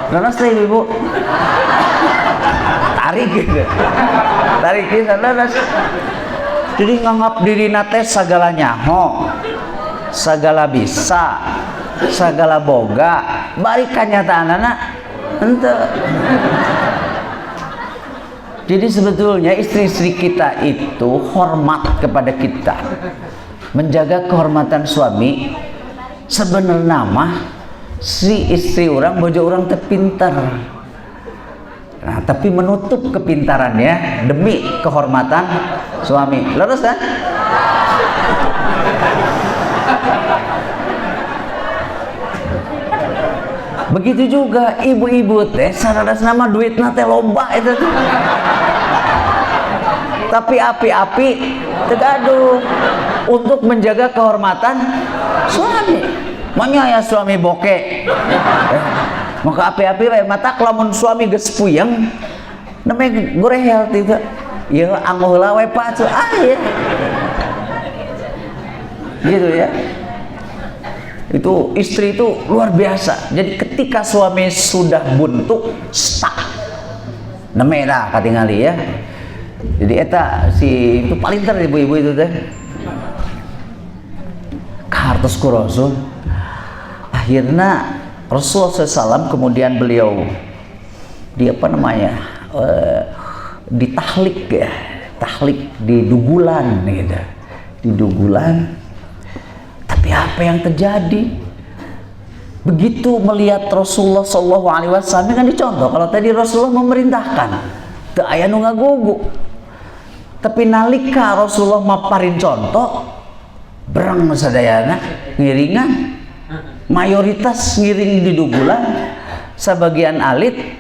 Speaker 1: Nanas teh ibu. Tarik gitu. Tarik ke sana. Jadi nganggap diri nate segala nyaho, segala bisa, segala boga, bari kanyataan ente. Jadi sebetulnya istri-istri kita itu hormat kepada kita, menjaga kehormatan suami. Sebenarnya mah si istri orang, bojo orang terpintar. Nah, tapi menutup kepintarannya demi kehormatan suami. Lurus kan? Begitu juga ibu-ibu teh saradas nama duitna teh loba itu. Tapi api-api tegaduh untuk menjaga kehormatan suami. Manya ya suami bokeh. Maka api-api we mata lamun suami geus puyeng namanya gorehel tiba. Ya anggo heula we Pak ya. Gitu ya. Itu istri itu luar biasa. Jadi ketika suami sudah buntu, stuck. Nemera katingali ya. Jadi eta si itu paling ter ibu-ibu itu teh. Kahartos ku Rasul. Akhirnya Rasulullah SAW kemudian beliau ditahlik ya, tahlik di dugulan gitu, di dugulan. Tapi apa yang terjadi? Begitu melihat Rasulullah SAW kan dicontoh. Kalau tadi Rasulullah memerintahkan, teu aya nu ngagugu. Tapi nalika Rasulullah maparin contoh, berang sadayana ngiringan. Mayoritas ngiring di dugulan, sebagian alit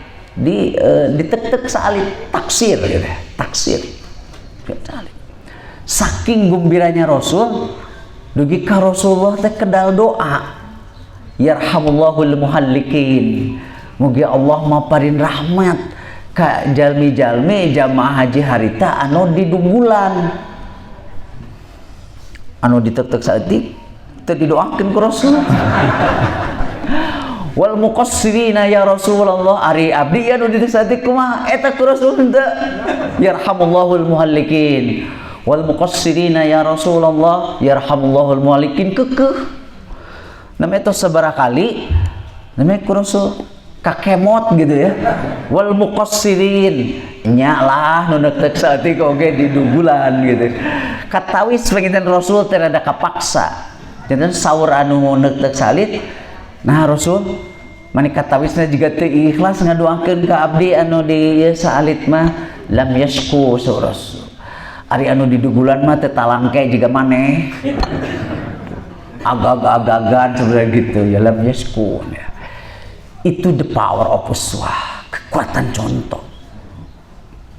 Speaker 1: ditek-tek salit taksir gitu, taksir. Saking gembiranya Rasul, dugi ka Rasulullah teh kedal doa. Yarhamullahul muhallikin. Mugi Allah maparin rahmat ka jalmi-jalmi jamaah haji harita anu di dugulan. Anu ditek-tek saeutik teu didoakeun ku Rasul. Wal muqassirina ya Rasulullah, ari abdi anu ditesati kumaha eta ku Rasul henteu. Yarhamullahul muhallikin. Wal muqassirina ya Rasulullah, yarhamullahul muhallikin keukeuh. Namanya itu seberapa kali namanya ku Rasul kakemot gitu ya. Wal muqassirin nyalah nu neuteuk saeutik oge didugulan gitu. Katawis penginten Rasul teu rada kapaksa. Janten saur anu neuteuk salit. Nah Rasul mani katawisna jiga teu ikhlas ngadoakeun ka abdi anu di salit mah lam yashku Rasul. Ari anu didugulan mah teu talangke jiga maneh. Agak-agagan sebenarnya gitu ya, lam yashku ya. Itu the power of uswah, kekuatan contoh.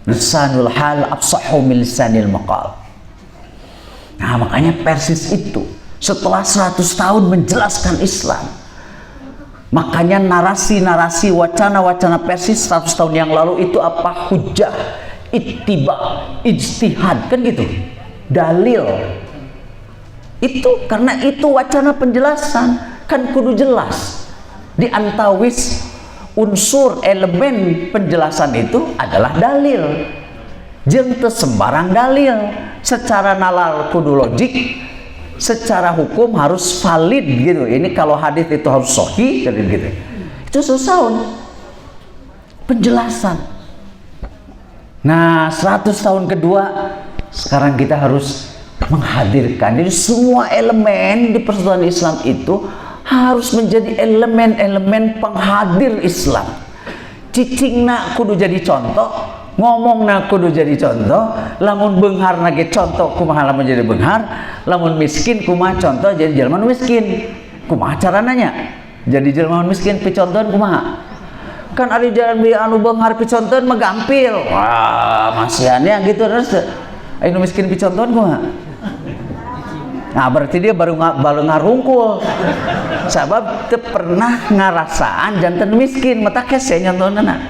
Speaker 1: Lisanul hal afsahu min lisanil maqal. Nah makanya Persis itu setelah 100 tahun menjelaskan Islam, makanya narasi-narasi wacana-wacana Persis 100 tahun yang lalu itu apa? Hujjah, ittiba, ijtihad, kan gitu, dalil. Itu karena itu wacana penjelasan kan kudu jelas. Di antawis unsur elemen penjelasan itu adalah dalil. Jeung teu sembarang dalil. Secara nalar kudu logik, secara hukum harus valid gitu. Ini kalau hadis itu harus sahih gitu. Itu susah penjelasan. Nah, 100 tahun kedua sekarang kita harus menghadirkan. Jadi semua elemen di persatuan Islam itu harus menjadi elemen-elemen penghadir Islam. Cicingna kudu jadi contoh, ngomongna kudu jadi contoh, lamun beunghar ge contoh kumaha lamun jadi beunghar, lamun miskin kumaha contoh jadi jelema miskin. Kumaha carana nya? Jadi jelema miskin picontohan kumaha? Kan ari jalan anu beunghar picontohan mah gampil. Wah, masihannya gitu terus. Anu miskin picontohan kumaha? Nah berarti dia baru ngarungkul sabab teu pernah ngarasaan janten miskin mata kese nyontonana.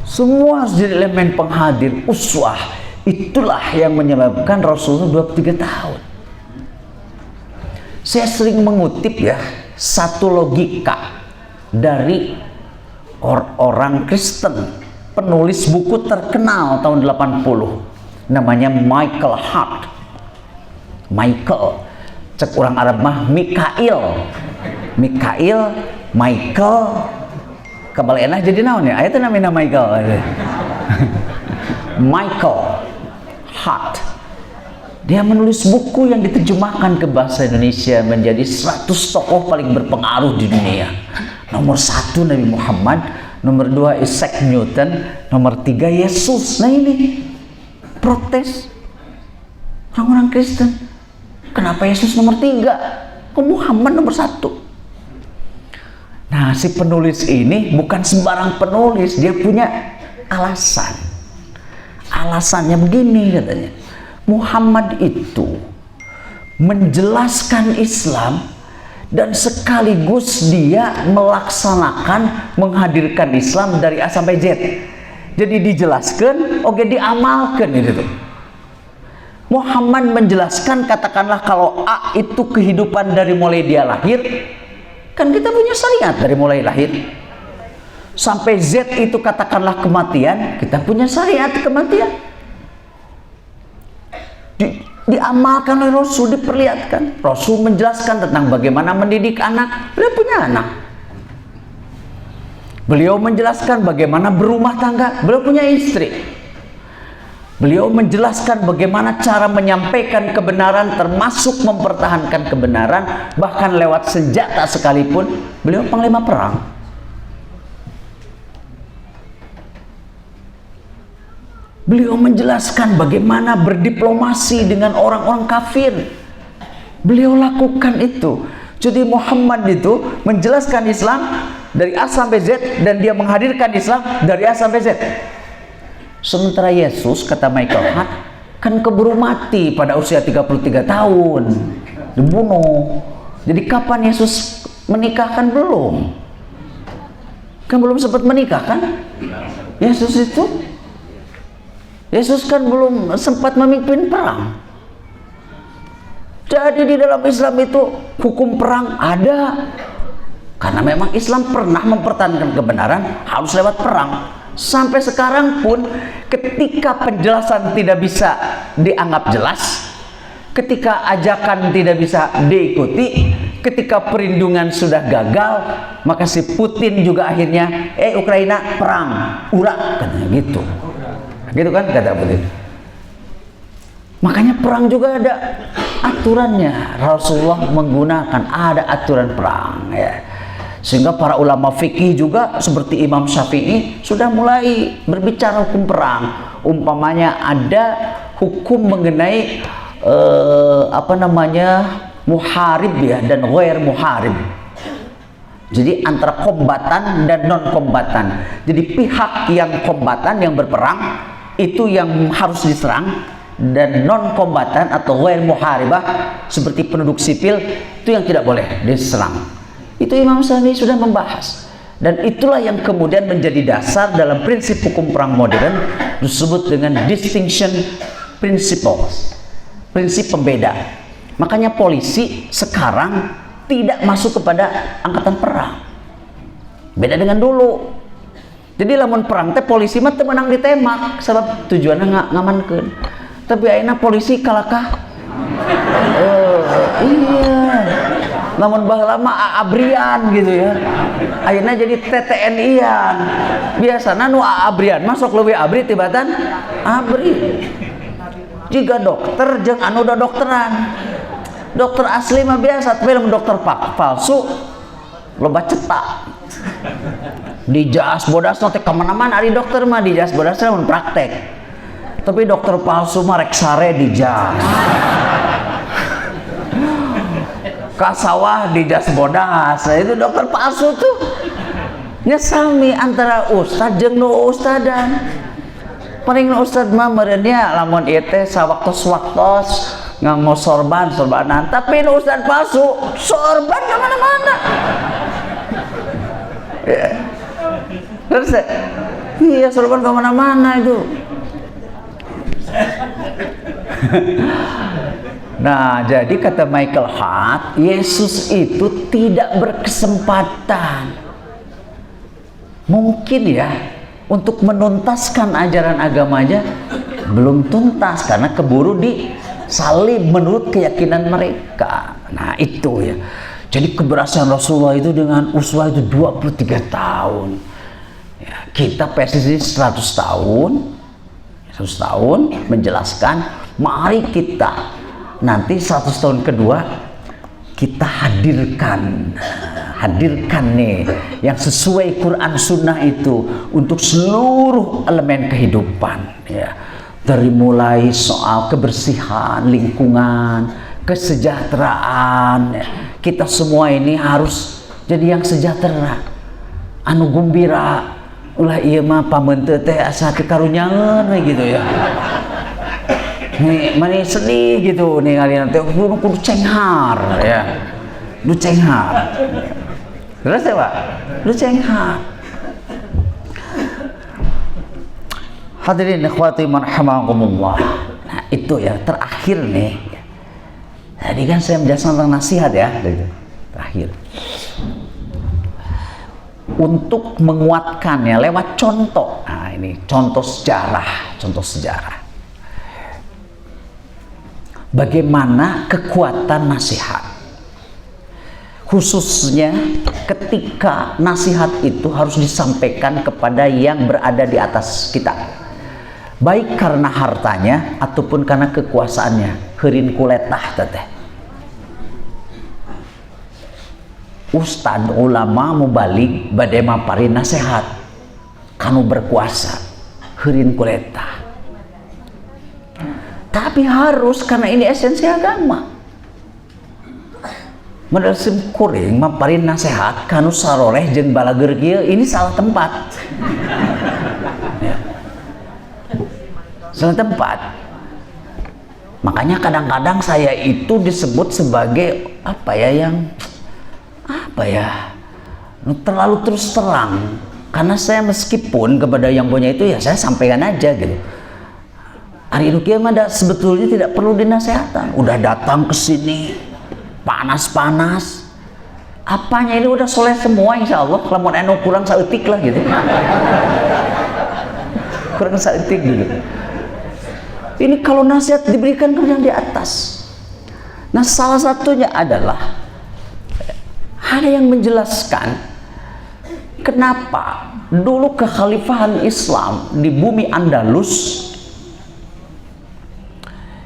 Speaker 1: Semua harus jadi elemen penghadir uswah. Itulah yang menyebabkan Rasulullah 23 tahun. Saya sering mengutip ya satu logika dari orang Kristen, penulis buku terkenal tahun 80 namanya Michael Hart. Michael, cek orang Arab mah Michael, Michael, kebal enak jadi naon ya? Aya teh namina Michael. Michael Hart. Dia menulis buku yang diterjemahkan ke bahasa Indonesia menjadi 100 tokoh paling berpengaruh di dunia. Nomor 1 Nabi Muhammad, nomor 2 Isaac Newton, nomor 3 Yesus. Nah ini protes orang-orang Kristen. Kenapa Yesus nomor 3? Kok Muhammad nomor 1? Nah si penulis ini bukan sembarang penulis, dia punya alasan. Alasannya begini katanya, Muhammad itu menjelaskan Islam dan sekaligus dia melaksanakan menghadirkan Islam dari A sampai Z. Jadi dijelaskan, oke diamalkan itu. Muhammad menjelaskan, katakanlah kalau A itu kehidupan dari mulai dia lahir, kan kita punya syariat dari mulai lahir. Sampai Z itu katakanlah kematian, kita punya syariat kematian. Diamalkan oleh Rasul, diperlihatkan. Rasul menjelaskan tentang bagaimana mendidik anak, beliau punya anak. Beliau menjelaskan bagaimana berumah tangga, beliau punya istri. Beliau menjelaskan bagaimana cara menyampaikan kebenaran termasuk mempertahankan kebenaran bahkan lewat senjata sekalipun. Beliau panglima perang. Beliau menjelaskan bagaimana berdiplomasi dengan orang-orang kafir. Beliau lakukan itu. Jadi Muhammad itu menjelaskan Islam dari A sampai Z dan dia menghadirkan Islam dari A sampai Z. Sementara Yesus, kata Michael Hart, kan keburu mati pada usia 33 tahun, dibunuh. Jadi kapan Yesus menikah? Kan belum. Kan belum sempat menikah kan? Yesus kan belum sempat memimpin perang. Jadi di dalam Islam itu hukum perang ada, karena memang Islam pernah mempertahankan kebenaran harus lewat perang. Sampai sekarang pun ketika penjelasan tidak bisa dianggap jelas, ketika ajakan tidak bisa diikuti, ketika perlindungan sudah gagal, maka si Putin juga akhirnya Ukraina perang, urak, katanya gitu. Gitu kan kata Putin. Makanya perang juga ada aturannya. Rasulullah menggunakan ada aturan perang ya. Sehingga para ulama fikih juga seperti Imam Syafi'i sudah mulai berbicara hukum perang. Umpamanya ada hukum mengenai muharib ya dan ghair muharib. Jadi antara kombatan dan non kombatan. Jadi pihak yang kombatan yang berperang itu yang harus diserang, dan non kombatan atau ghair muharibah seperti penduduk sipil itu yang tidak boleh diserang. Itu Imam Syafi'i sudah membahas, dan itulah yang kemudian menjadi dasar dalam prinsip hukum perang modern disebut dengan distinction principles, prinsip pembeda. Makanya polisi sekarang tidak masuk kepada angkatan perang, beda dengan dulu. Jadi lamun perang teh polisi mah menang ditembak sebab tujuannya ngamankeun. Tapi ayeuna polisi kalakah iya, namun baheula mah AABRIAN gitu ya. Ayeuna jadi TTNI-an. Biasana nu AABRIAN masuk leuwih abri tibatan ABRI. Jika dokter jeung anu udah dokteran. Dokter asli mah biasa, tapi lamun dokter palsu loba cetak. Di jas bodas teh kemana-mana ari dokter mah di jas bodas mun praktek. Tapi dokter palsu mah rek sare di jas. Kasawah di jas bodas. Nah, itu dokter palsu tuh. Nya sami antara ustad jeung nu ustadan. Paling ustad mah meureun nya lamun ieu teh sawaktos-waktos nganggo sorbanan, tapi nu ustad palsu sorban ka mana-mana. Ya. Terus iya sorban ke mana-mana itu. Nah, jadi kata Michael Hart, Yesus itu tidak berkesempatan. Mungkin ya untuk menuntaskan ajaran agamanya belum tuntas karena keburu disalib menurut keyakinan mereka. Nah, itu ya. Jadi keberhasilan Rasulullah itu dengan uswah itu 23 tahun. Ya, kita persisnya 100 tahun. 100 tahun menjelaskan, mari kita nanti 100 tahun kedua kita hadirkan nih yang sesuai Quran Sunnah itu untuk seluruh elemen kehidupan ya. Dari mulai soal kebersihan lingkungan, kesejahteraan ya. Kita semua ini harus jadi yang sejahtera, anu gembira. Ulah iya mah pamenteu teh asa kekarunyangeun gitu ya. Nih mani sedih gitu nih kali nanti kudu cenghar ya. Du cenghar. Terus ya, Pak? Du cenghar. Hadirin ikhwati marhamakumullah. Nah, itu ya terakhir nih. Tadi kan saya menjelaskan tentang nasihat ya, terakhir. Untuk menguatkannya lewat contoh. Nah, ini contoh sejarah. Bagaimana kekuatan nasihat. Khususnya ketika nasihat itu harus disampaikan kepada yang berada di atas kita. Baik karena hartanya ataupun karena kekuasaannya. Heureun kuletah teteh. Ustad ulama mubalik bade mapari nasihat kanu berkuasa heureun kuletah. Tapi harus karena ini esensi agama. Menurut kuring mapari nasihat kanu saroreh jeung balageur kieu ini salah tempat. Ya. Salah tempat. Makanya kadang-kadang saya itu disebut sebagai terlalu terus terang, karena saya meskipun kepada yang punya itu ya saya sampaikan aja gitu. Hari ini kiamat sebetulnya tidak perlu dinasihatkan. Udah datang ke sini panas-panas. Apanya ini udah soleh semua insya Allah. Lamun anu kurang saeutik lah gitu. Kurang saeutik gitu. Ini kalau nasihat diberikan ke yang di atas. Nah, salah satunya adalah ada yang menjelaskan kenapa dulu kekhalifahan Islam di bumi Andalus.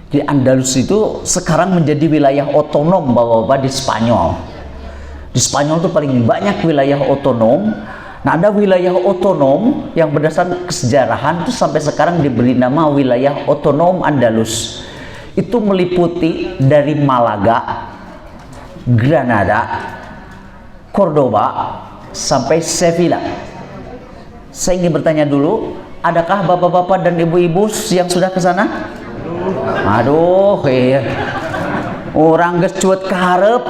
Speaker 1: Di Andalus itu sekarang menjadi wilayah otonom bapak-bapak di Spanyol. Di Spanyol itu paling banyak wilayah otonom. Nah, ada wilayah otonom yang berdasarkan kesejarahan itu sampai sekarang diberi nama wilayah otonom Andalus. Itu meliputi dari Malaga, Granada, Cordoba, sampai Sevilla. Saya ingin bertanya dulu, adakah bapak-bapak dan ibu-ibu yang sudah ke sana? Aduh, iya. Orang geus cuet ka hareup.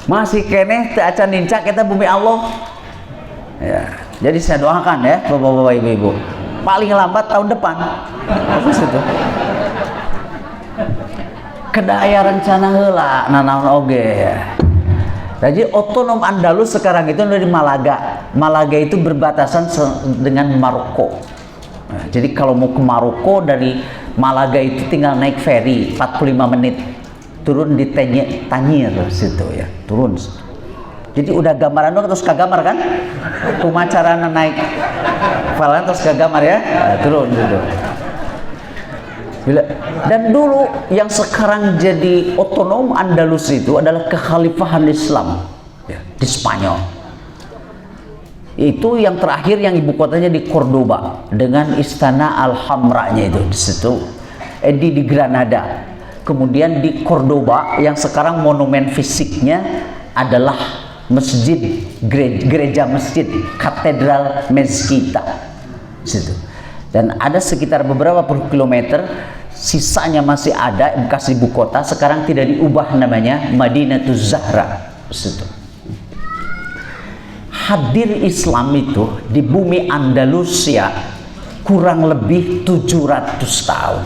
Speaker 1: Masih keneh teu acan nincak eta bumi Allah. Ya, jadi saya doakan ya bapak-bapak ibu-ibu. Paling lambat tahun depan. Apa itu? Kedaya rencana heula nanaon oge ya. Jadi otonom Andalus sekarang itu dari Malaga. Malaga itu berbatasan dengan Maroko. Nah, jadi kalau mau ke Maroko dari Malaga itu tinggal naik ferry 45 menit turun di Tanyir situ ya, turun. Jadi udah gambaran dong terus kagamar kan? Kumacarana naik falan terus kagamar ya, nah, turun gitu. Dan dulu yang sekarang jadi otonom Andalus itu adalah kekhalifahan Islam ya, di Spanyol. Itu yang terakhir yang ibu kotanya di Cordoba dengan istana Alhambra-nya itu di situ. Di Granada. Kemudian di Cordoba yang sekarang monumen fisiknya adalah masjid, gereja masjid, Katedral Mezquita situ. Dan ada sekitar beberapa puluh kilometer sisanya masih ada bekas ibu kota, sekarang tidak diubah namanya Madinatuz Zahra situ. Hadir Islam itu di bumi Andalusia kurang lebih 700 tahun.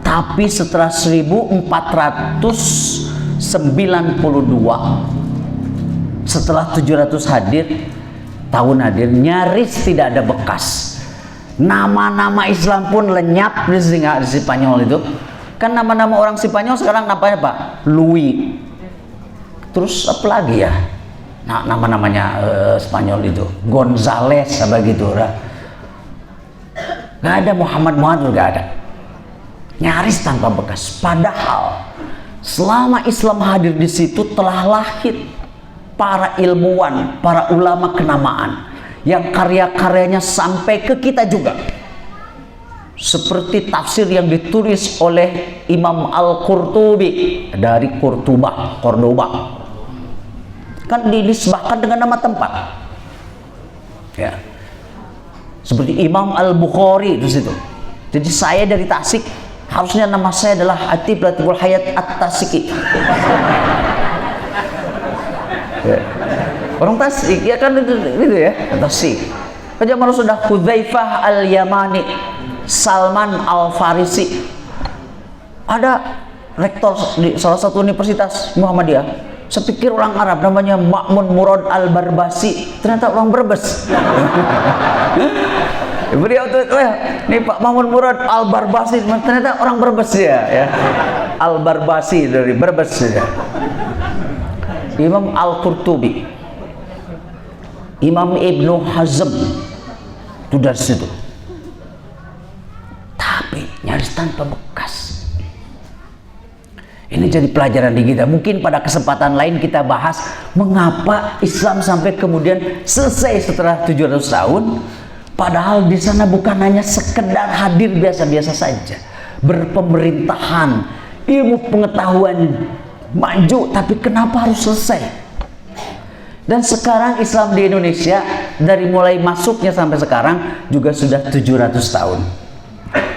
Speaker 1: Tapi setelah 1492, setelah 700 tahun hadir, nyaris tidak ada bekas. Nama-nama Islam pun lenyap di Spanyol itu. Kan nama-nama orang Spanyol sekarang namanya Pak? Louis. Terus apa lagi ya? Nah, nama-namanya Spanyol itu Gonzales apa gitu lah. Gak ada Muhammad gak ada. Nyaris tanpa bekas. Padahal selama Islam hadir di situ telah lahir para ilmuwan, para ulama kenamaan yang karya-karyanya sampai ke kita juga. Seperti tafsir yang ditulis oleh Imam Al-Qurtubi dari Cordoba. Kan dinisbahkan dengan nama tempat. Ya. Seperti Imam Al-Bukhari di situ. Jadi saya dari Tasik, harusnya nama saya adalah Atib Latiful Hayat At-Tasiki. Ya. Orang Tasik ya kan itu ya, Tasik. Zaman sudah Hudzaifah Al-Yamani, Salman Al-Farisi. Ada rektor di salah satu universitas Muhammadiyah. Saya pikir orang Arab namanya Ma'mun Murad Al-Barbasi, ternyata orang Brebes. Beliau tuh, nih Pak Ma'mun Murad Al-Barbasi, ternyata orang Brebes ya. Al-Barbasi dari Brebes ya. Imam Al-Qurtubi, Imam Ibnu Hazm itu dari situ. Tapi nyaris tanpa bekas. Ini jadi pelajaran di kita. Mungkin pada kesempatan lain kita bahas mengapa Islam sampai kemudian selesai setelah 700 tahun. Padahal di sana bukan hanya sekedar hadir biasa-biasa saja, berpemerintahan, ilmu pengetahuan maju, tapi kenapa harus selesai? Dan sekarang Islam di Indonesia dari mulai masuknya sampai sekarang juga sudah 700 tahun.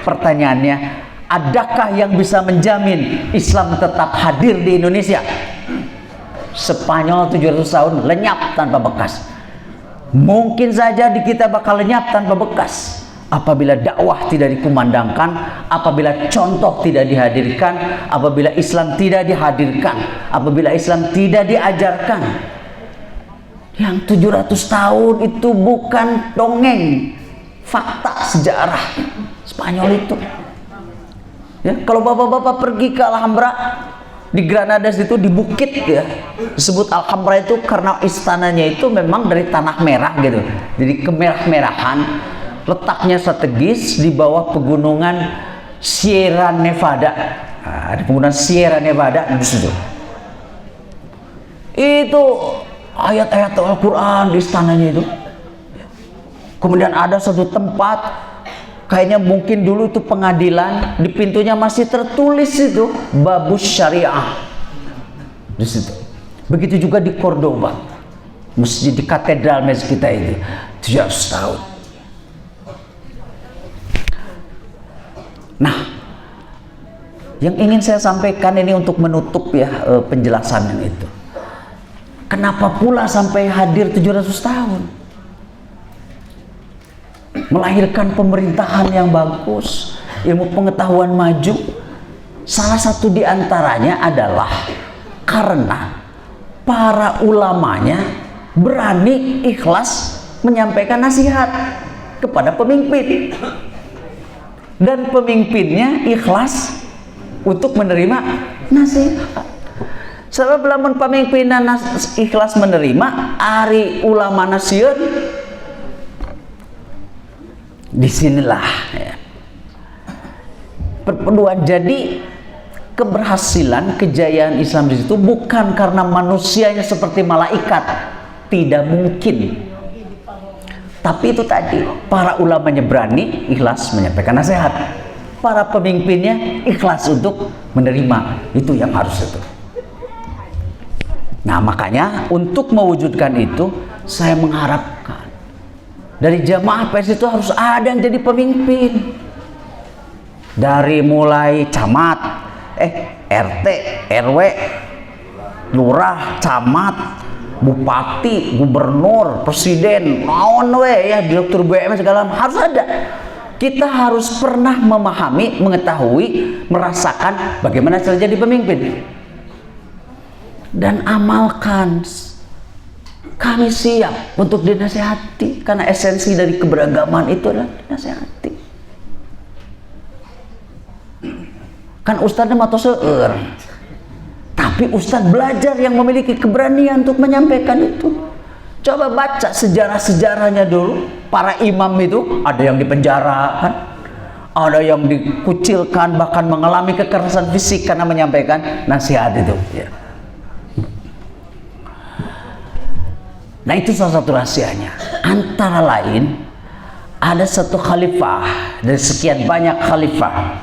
Speaker 1: Pertanyaannya, adakah yang bisa menjamin Islam tetap hadir di Indonesia? Spanyol 700 tahun lenyap tanpa bekas. Mungkin saja di kita bakal lenyap tanpa bekas. apabila dakwah tidak dikumandangkan, apabila contoh tidak dihadirkan, apabila Islam tidak dihadirkan, apabila Islam tidak diajarkan. Yang 700 tahun itu bukan dongeng, fakta sejarah Spanyol itu. Ya, kalau bapak-bapak pergi ke Alhambra di Granada itu, di bukit ya, disebut Alhambra itu karena istananya itu memang dari tanah merah gitu. Jadi kemerah-merahan, letaknya strategis di bawah pegunungan Sierra Nevada. Nah, ada pegunungan Sierra Nevada di situ. Itu ayat-ayat Al-Quran di istananya itu. Kemudian ada satu tempat, kayaknya mungkin dulu itu pengadilan, di pintunya masih tertulis itu Babus Syariah di situ. Begitu juga di Cordoba, masjid di katedral masjid kita itu 700 tahun. Nah, yang ingin saya sampaikan ini untuk menutup ya penjelasan yang itu. Kenapa pula sampai hadir 700 tahun? Melahirkan pemerintahan yang bagus, ilmu pengetahuan maju. Salah satu diantaranya adalah karena para ulamanya berani ikhlas menyampaikan nasihat kepada pemimpin. Dan pemimpinnya ikhlas untuk menerima nasihat. Sebab lamun pemimpinna ikhlas menerima, ari ulama nasihat, disinilah ya, perpaduan. Jadi keberhasilan, kejayaan Islam di situ bukan karena manusianya seperti malaikat, tidak mungkin. Tapi itu tadi, para ulamanya berani ikhlas menyampaikan nasihat, para pemimpinnya ikhlas untuk menerima, itu yang harus itu. Nah, makanya untuk mewujudkan itu, saya mengharapkan dari jamaah pers itu harus ada yang jadi pemimpin. Dari mulai camat, RT, RW, lurah, camat, bupati, gubernur, presiden, naon we ya, direktur BUMN segala harus ada. Kita harus pernah memahami, mengetahui, merasakan bagaimana cara jadi pemimpin. Dan amalkan. Kami siap untuk dinasihati, karena esensi dari keberagaman itu adalah dinasihati. Kan ustadznya matos seueur, tapi ustadz belajar yang memiliki keberanian untuk menyampaikan itu. Coba baca sejarah-sejarahnya dulu. Para imam itu ada yang dipenjara kan, ada yang dikucilkan, bahkan mengalami kekerasan fisik karena menyampaikan nasihat itu ya. Nah, itu salah satu rahasianya. Antara lain, ada satu khalifah dari sekian banyak khalifah.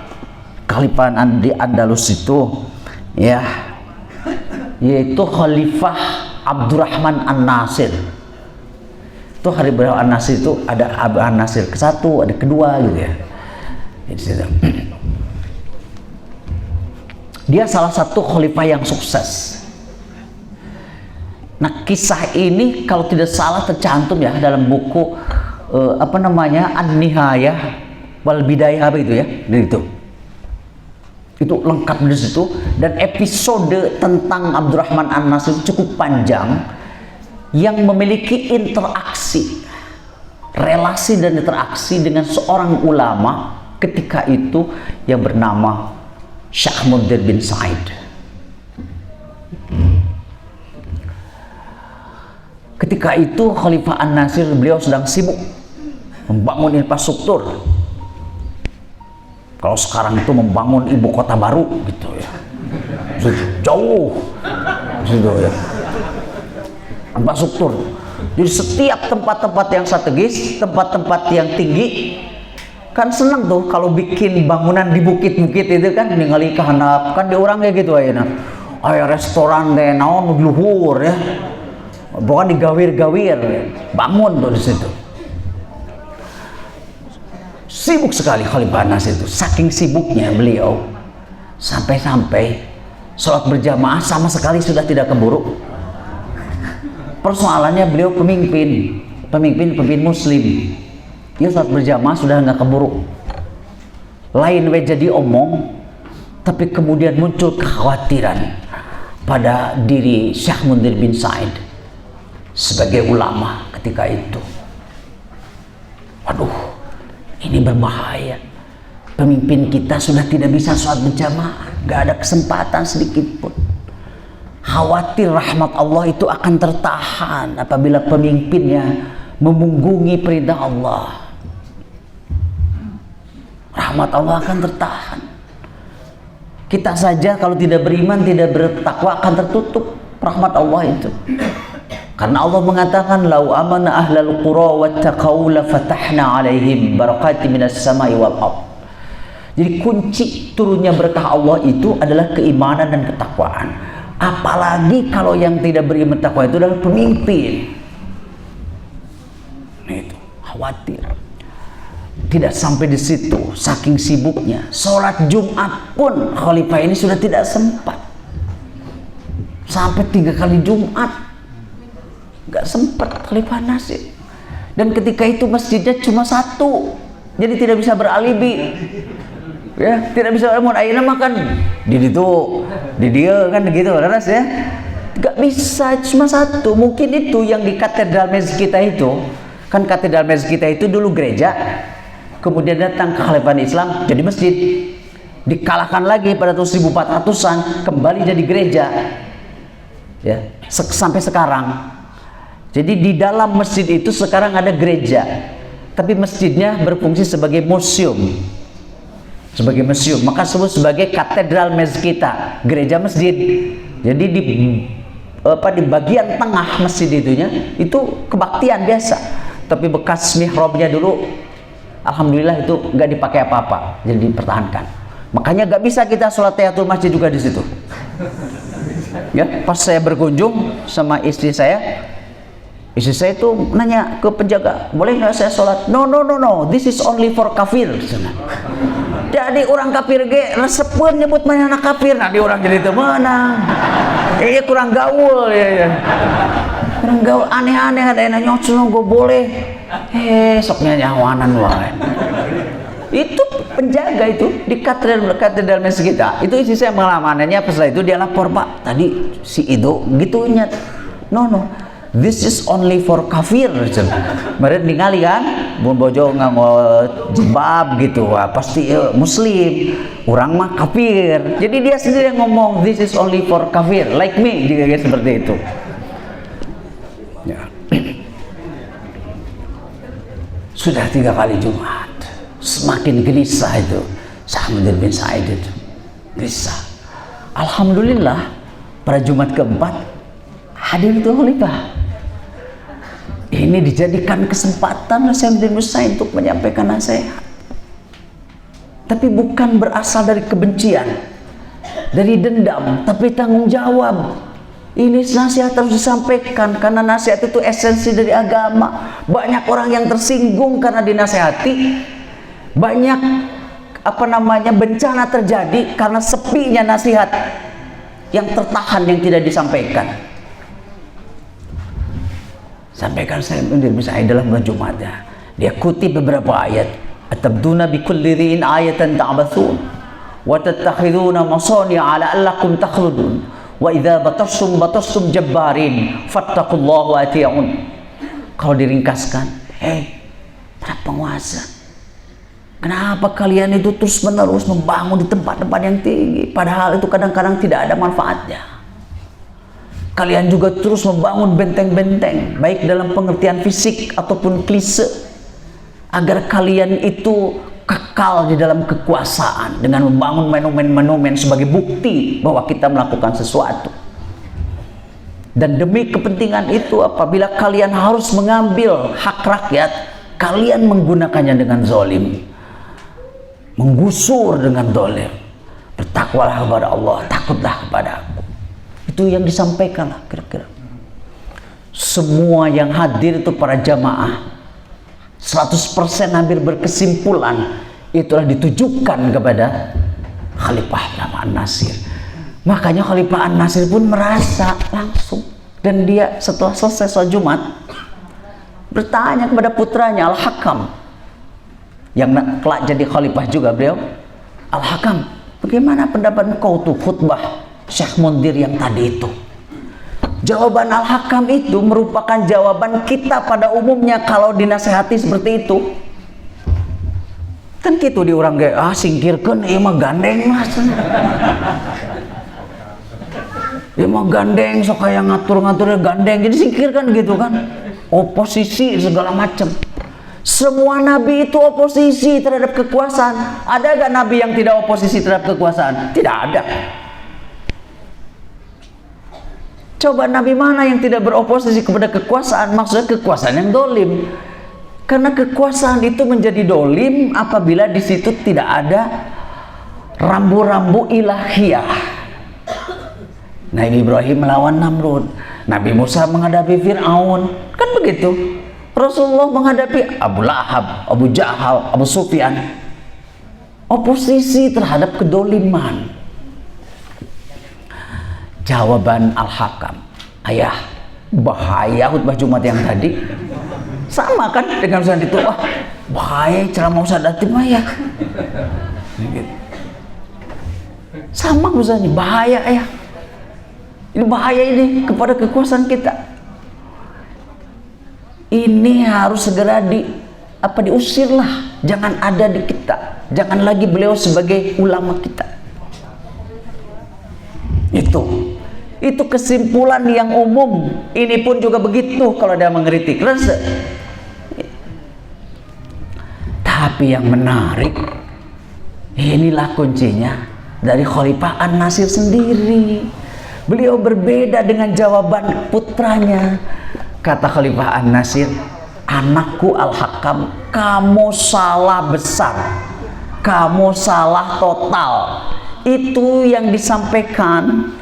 Speaker 1: Khalifahan di Andalus itu, ya, yaitu Khalifah Abdurrahman An-Nasir. Itu Khalifah An-Nasir itu ada Abu An-Nasir ke-1, ada kedua gitu ya. Dia salah satu khalifah yang sukses. Nah, kisah ini kalau tidak salah tercantum ya dalam buku An-Nihayah wal Bidayah begitu ya, itu lengkap di situ. Dan episode tentang Abdurrahman An-Nasir cukup panjang, yang memiliki interaksi, relasi dan interaksi dengan seorang ulama ketika itu yang bernama Syekh Mundir bin Said. Ketika itu Khalifah An-Nasir, beliau sedang sibuk membangun infrastruktur. Kalau sekarang itu membangun ibu kota baru gitu ya, jauh gitu ya, infrastruktur. Jadi setiap tempat-tempat yang strategis, tempat-tempat yang tinggi, kan seneng tuh kalau bikin bangunan di bukit-bukit itu kan, ningali ke handap kan di orang kayak gitu aja. Aya restoran deh naon luhur ya, bukan digawir-gawir, bangun tuh di situ. Sibuk sekali Khalifah An-Nasir itu, saking sibuknya beliau sampai-sampai sholat berjamaah sama sekali sudah tidak keburu. Persoalannya beliau pemimpin muslim, Ya saat berjamaah sudah nggak keburu. Lain jadi omong, tapi kemudian muncul kekhawatiran pada diri Syekh Munzir bin Sa'id sebagai ulama ketika itu. Waduh, ini berbahaya. Pemimpin kita sudah tidak bisa sholat berjamaah, nggak ada kesempatan sedikit pun. Khawatir rahmat Allah itu akan tertahan apabila pemimpinnya memunggungi perintah Allah. Rahmat Allah akan tertahan. Kita saja kalau tidak beriman, tidak bertakwa akan tertutup rahmat Allah itu. Karena Allah mengatakan, "Lau amana ahlal qura wattaqau la fatahna 'alaihim barakatin minas sama'i wal ardh." Jadi kunci turunnya berkah Allah itu adalah keimanan dan ketakwaan. Apalagi kalau yang tidak beriman takwa itu adalah pemimpin. Nah, itu khawatir. Tidak sampai di situ, saking sibuknya sholat Jumat pun khalifah ini sudah tidak sempat. Sampai 3 kali Jumat nggak sempat Khalifah Nasir. Dan ketika itu masjidnya cuma 1, jadi tidak bisa beralibi. Ya, tidak bisa mau ayeuna makan di situ, di dia kan gitu, terus ya. Nggak bisa, cuma 1. Mungkin itu yang di katedral Mesjid kita itu, kan katedral Mesjid kita itu dulu gereja, kemudian datang kekhalifahan Islam jadi masjid, dikalahkan lagi pada tahun 1400-an kembali jadi gereja, ya sampai sekarang. Jadi di dalam masjid itu sekarang ada gereja, tapi masjidnya berfungsi sebagai museum, maka disebut sebagai katedral Mesjid kita, gereja masjid. Jadi di bagian tengah masjid itunya itu kebaktian biasa, tapi bekas mihrabnya dulu alhamdulillah itu nggak dipakai apa-apa, jadi dipertahankan. Makanya nggak bisa kita sholat tahiyatul masjid juga di situ. Ya, pas saya berkunjung sama istri saya itu nanya ke penjaga, boleh nggak saya sholat? No, this is only for kafir. Jadi orang kafir ge resepeun nyebut mana anak kafir, nah di orang jadi teu meunang. Kurang gaul ya. Kurang gaul, aneh-aneh ada yang nanya gue boleh. Soknya nyawanan wae. Itu penjaga itu di katedral Mesjid kita. Itu istri saya pengalamannya, setelah itu dia lapor, "Pak, tadi si Ido gitunya." No, this is only for kafir. Mereka ningali kan, bun bojo nganggo jilbab gitu, wah, pasti muslim, orang mah kafir. Jadi dia sendiri yang ngomong, this is only for kafir, like me, juga seperti itu. Ya. Sudah 3 kali Jumat, semakin gelisah itu Syekh Munzir bin Sa'id itu gelisah. Alhamdulillah pada Jumat keempat hadir itu khalifah. Ini dijadikan kesempatan Syekh Munzir bin Sa'id untuk menyampaikan nasihat, tapi bukan berasal dari kebencian, dari dendam, tapi tanggung jawab. Ini nasihat harus disampaikan karena nasihat itu esensi dari agama. Banyak orang yang tersinggung karena dinasihati. Banyak bencana terjadi karena sepinya nasihat yang tertahan, yang tidak disampaikan. Sampaikan Syekh Munzir bin Sa'id dalam bulan Jumat. Dia kutip beberapa ayat. Atabduna bikulli ri'in ayatan ta'bathun wa tattakhiduna masani'a la'allakum takhludun. Wa idza batassum jabbarin fattaqullaha wa ati'un. Kalau diringkaskan, para penguasa, kenapa kalian itu terus-menerus membangun di tempat-tempat yang tinggi, padahal itu kadang-kadang tidak ada manfaatnya. Kalian juga terus membangun benteng-benteng, baik dalam pengertian fisik ataupun klise, agar kalian itu kekal di dalam kekuasaan dengan membangun monumen-monumen sebagai bukti bahwa kita melakukan sesuatu. Dan demi kepentingan itu, apabila kalian harus mengambil hak rakyat, kalian menggunakannya dengan zalim, menggusur dengan zalim. Bertakwalah kepada Allah, takutlah kepada Aku. Itu yang disampaikan lah kira-kira. Semua yang hadir itu para jamaah 100% hampir berkesimpulan itulah ditujukan kepada Khalifah An-Nasir. Makanya Khalifah An-Nasir pun merasa langsung, dan dia setelah selesai sholat Jumat bertanya kepada putranya Al-Hakam, yang kelak jadi khalifah juga beliau, Al-Hakam, bagaimana pendapat engkau tuh khutbah Syekh Mundir yang tadi itu? Jawaban Al-Hakam itu merupakan jawaban kita pada umumnya kalau dinasehati seperti itu. Kan gitu di orang kayak, singkirkan, ya mah gandeng mas. Ya mah gandeng, sok kayak ngatur-ngaturnya gandeng, jadi singkirkan gitu kan. Oposisi segala macam. Semua nabi itu oposisi terhadap kekuasaan. Ada gak nabi yang tidak oposisi terhadap kekuasaan? Tidak ada. Coba nabi mana yang tidak beroposisi kepada kekuasaan? Maksudnya kekuasaan yang dolim. Karena kekuasaan itu menjadi dolim apabila di situ tidak ada rambu-rambu ilahiyah. Nabi Ibrahim melawan Namrud, Nabi Musa menghadapi Fir'aun, kan begitu. Rasulullah menghadapi Abu Lahab, Abu Jahal, Abu Sufyan. Oposisi terhadap kedoliman. Jawaban Al-Hakam, ayah, bahaya khutbah Jumat yang tadi. Sama kan dengan Ustaz itu, wah bahaya ceramah Ustaz Datim ayah. Sama Ustaznya, bahaya ayah. Ini bahaya ini kepada kekuasaan kita. Ini harus segera diusirlah, jangan ada di kita, jangan lagi beliau sebagai ulama kita. Itu kesimpulan yang umum. Ini pun juga begitu kalau dia mengkritik. Tapi yang menarik, inilah kuncinya dari Khalifah An-Nasir sendiri. Beliau berbeda dengan jawaban putranya. Kata Khalifah An-Nasir, anakku Al-Hakam, kamu salah besar, kamu salah total. Itu yang disampaikan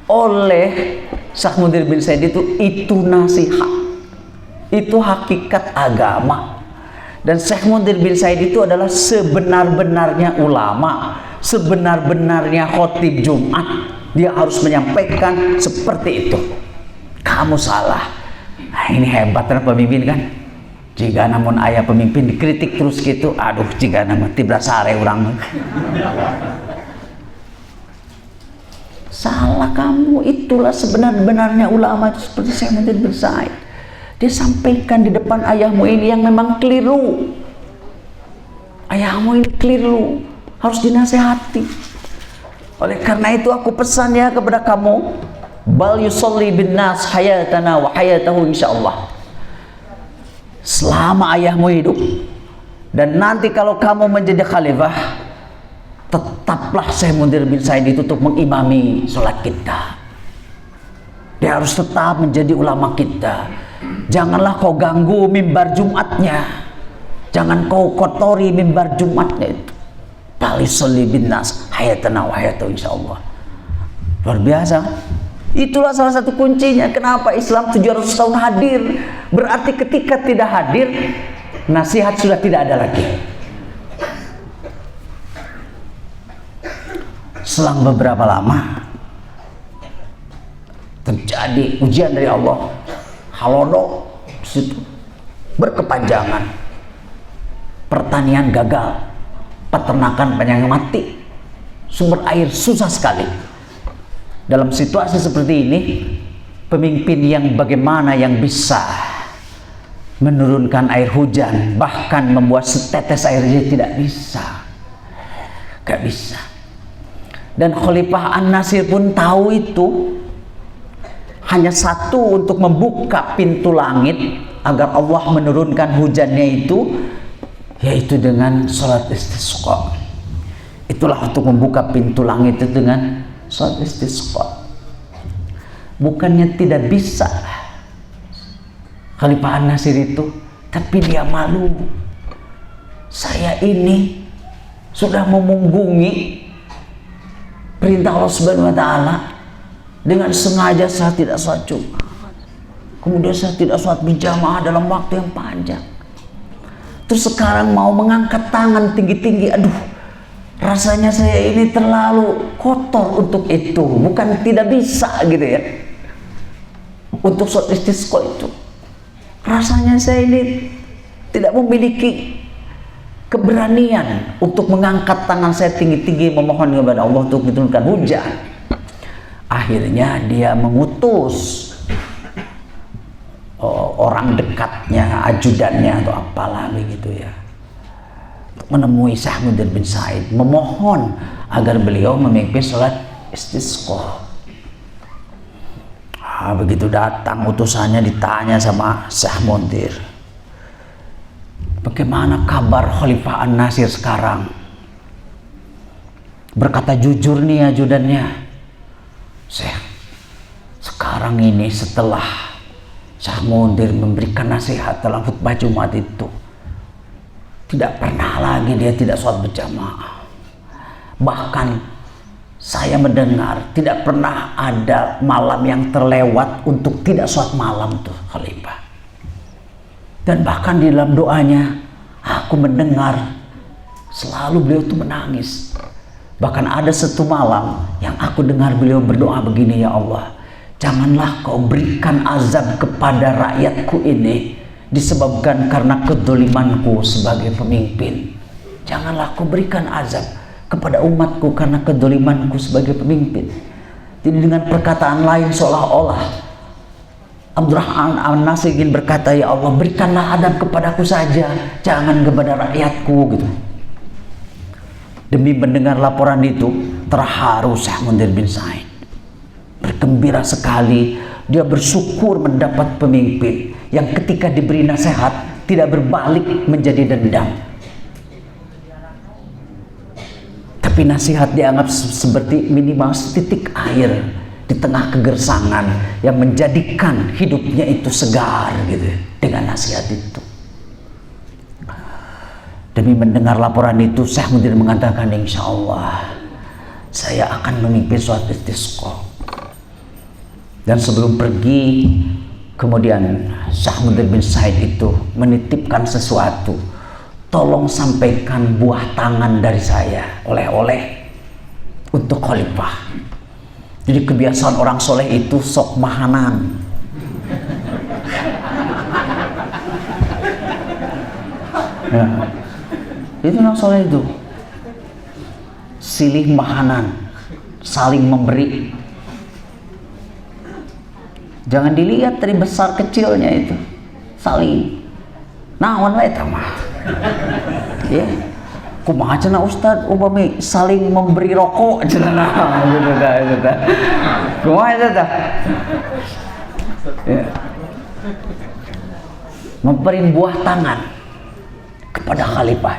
Speaker 1: oleh Syekh Mundir bin Said itu nasihat, itu hakikat agama. Dan Syekh Mundir bin Said itu adalah sebenar-benarnya ulama, sebenar-benarnya khotib Jumat. Dia harus menyampaikan seperti itu. Kamu salah. Nah, ini hebatnya pemimpin kan. Jika namun ayah pemimpin dikritik terus gitu, aduh jika namun tibra sare orang. Salah kamu, itulah sebenar-benarnya ulama itu seperti saya nanti bersaid. Dia sampaikan di depan ayahmu ini yang memang keliru. Ayahmu ini keliru, harus dinasehati. Oleh karena itu aku pesan ya kepada kamu, bal yusalli bin nas hayatana wa hayatahu insyaallah. Selama ayahmu hidup dan nanti kalau kamu menjadi khalifah, tetaplah Syekh Mundir bin Said itu untuk mengimami sholat kita. Dia harus tetap menjadi ulama kita. Janganlah kau ganggu mimbar Jumatnya, jangan kau kotori mimbar Jumatnya itu. Yusalli bin nas hayatana wa hayatahu insyaallah. Luar biasa. Itulah salah satu kuncinya kenapa Islam 700 tahun hadir. Berarti ketika tidak hadir, nasihat sudah tidak ada lagi. Selang beberapa lama terjadi ujian dari Allah. Halodo situ berkepanjangan. Pertanian gagal, peternakan banyak yang mati, sumber air susah sekali. Dalam situasi seperti ini, pemimpin yang bagaimana yang bisa menurunkan air hujan, bahkan membuat setetes air saja tidak bisa, gak bisa. Dan Khalifah An-Nasir pun tahu itu. Hanya satu, untuk membuka pintu langit agar Allah menurunkan hujannya itu, yaitu dengan sholat istisqa. Itulah untuk membuka pintu langit itu dengan sholat istisqa. Bukannya tidak bisa Khalifah An-Nasir itu, tapi dia malu. Saya ini sudah memunggungi perintah Allah Subhanahu wa Ta'ala, dengan sengaja saya tidak sholat Jumat, kemudian saya tidak sholat berjamaah dalam waktu yang panjang. Terus sekarang mau mengangkat tangan tinggi-tinggi, aduh, rasanya saya ini terlalu kotor untuk itu. Bukan tidak bisa gitu ya, untuk sholat istisqa itu rasanya saya ini tidak memiliki keberanian untuk mengangkat tangan saya tinggi-tinggi memohon kepada Allah untuk diturunkan hujan. Akhirnya dia mengutus orang dekatnya, ajudannya atau apalah begitu ya, untuk menemui Syahmuddin bin Said, memohon agar beliau memimpin sholat istisqa. Begitu datang utusannya, ditanya sama Syahmuddin, bagaimana kabar Khalifah An-Nasir sekarang? Berkata jujur nih ajudannya, Syekh, sekarang ini setelah Syahmuddin memberikan nasihat dalam khutbah Jumat itu, tidak pernah lagi dia tidak sholat berjamaah. Bahkan saya mendengar tidak pernah ada malam yang terlewat untuk tidak sholat malam tuh Khalifah. Dan bahkan di dalam doanya aku mendengar selalu beliau tuh menangis. Bahkan ada satu malam yang aku dengar beliau berdoa begini, ya Allah, janganlah kau berikan azab kepada rakyatku ini disebabkan karena kedolimanku sebagai pemimpin. Janganlah kau berikan azab kepada umatku karena kedolimanku sebagai pemimpin. Jadi dengan perkataan lain seolah-olah Abdurrahman An-Nasir ingin berkata, ya Allah, berikanlah adab kepadaku saja, jangan kepada rakyatku gitu. Demi mendengar laporan itu, terharu Syahmuddin bin Said, bergembira sekali. Dia bersyukur mendapat pemimpin yang ketika diberi nasihat tidak berbalik menjadi dendam, tapi nasihat dianggap seperti minimal setitik air di tengah kegersangan yang menjadikan hidupnya itu segar gitu dengan nasihat itu. Demi mendengar laporan itu, Syahmuddin mengatakan, insya Allah saya akan memimpin sholat istisqa. Dan sebelum pergi, kemudian Syahmuddin bin Said itu menitipkan sesuatu, tolong sampaikan buah tangan dari saya, oleh-oleh untuk Khalifah. Jadi kebiasaan orang soleh itu sok mahanan. Nah, itu orang soleh itu silih mahanan, saling memberi. Jangan dilihat dari besar kecilnya itu, saling. Naon we eta mah. Ya. Kumaha cenah Ustaz upami saling memberi rokok cenah gitu dah. Kumaha eta tah? Ya. Memberi buah tangan kepada Khalifah.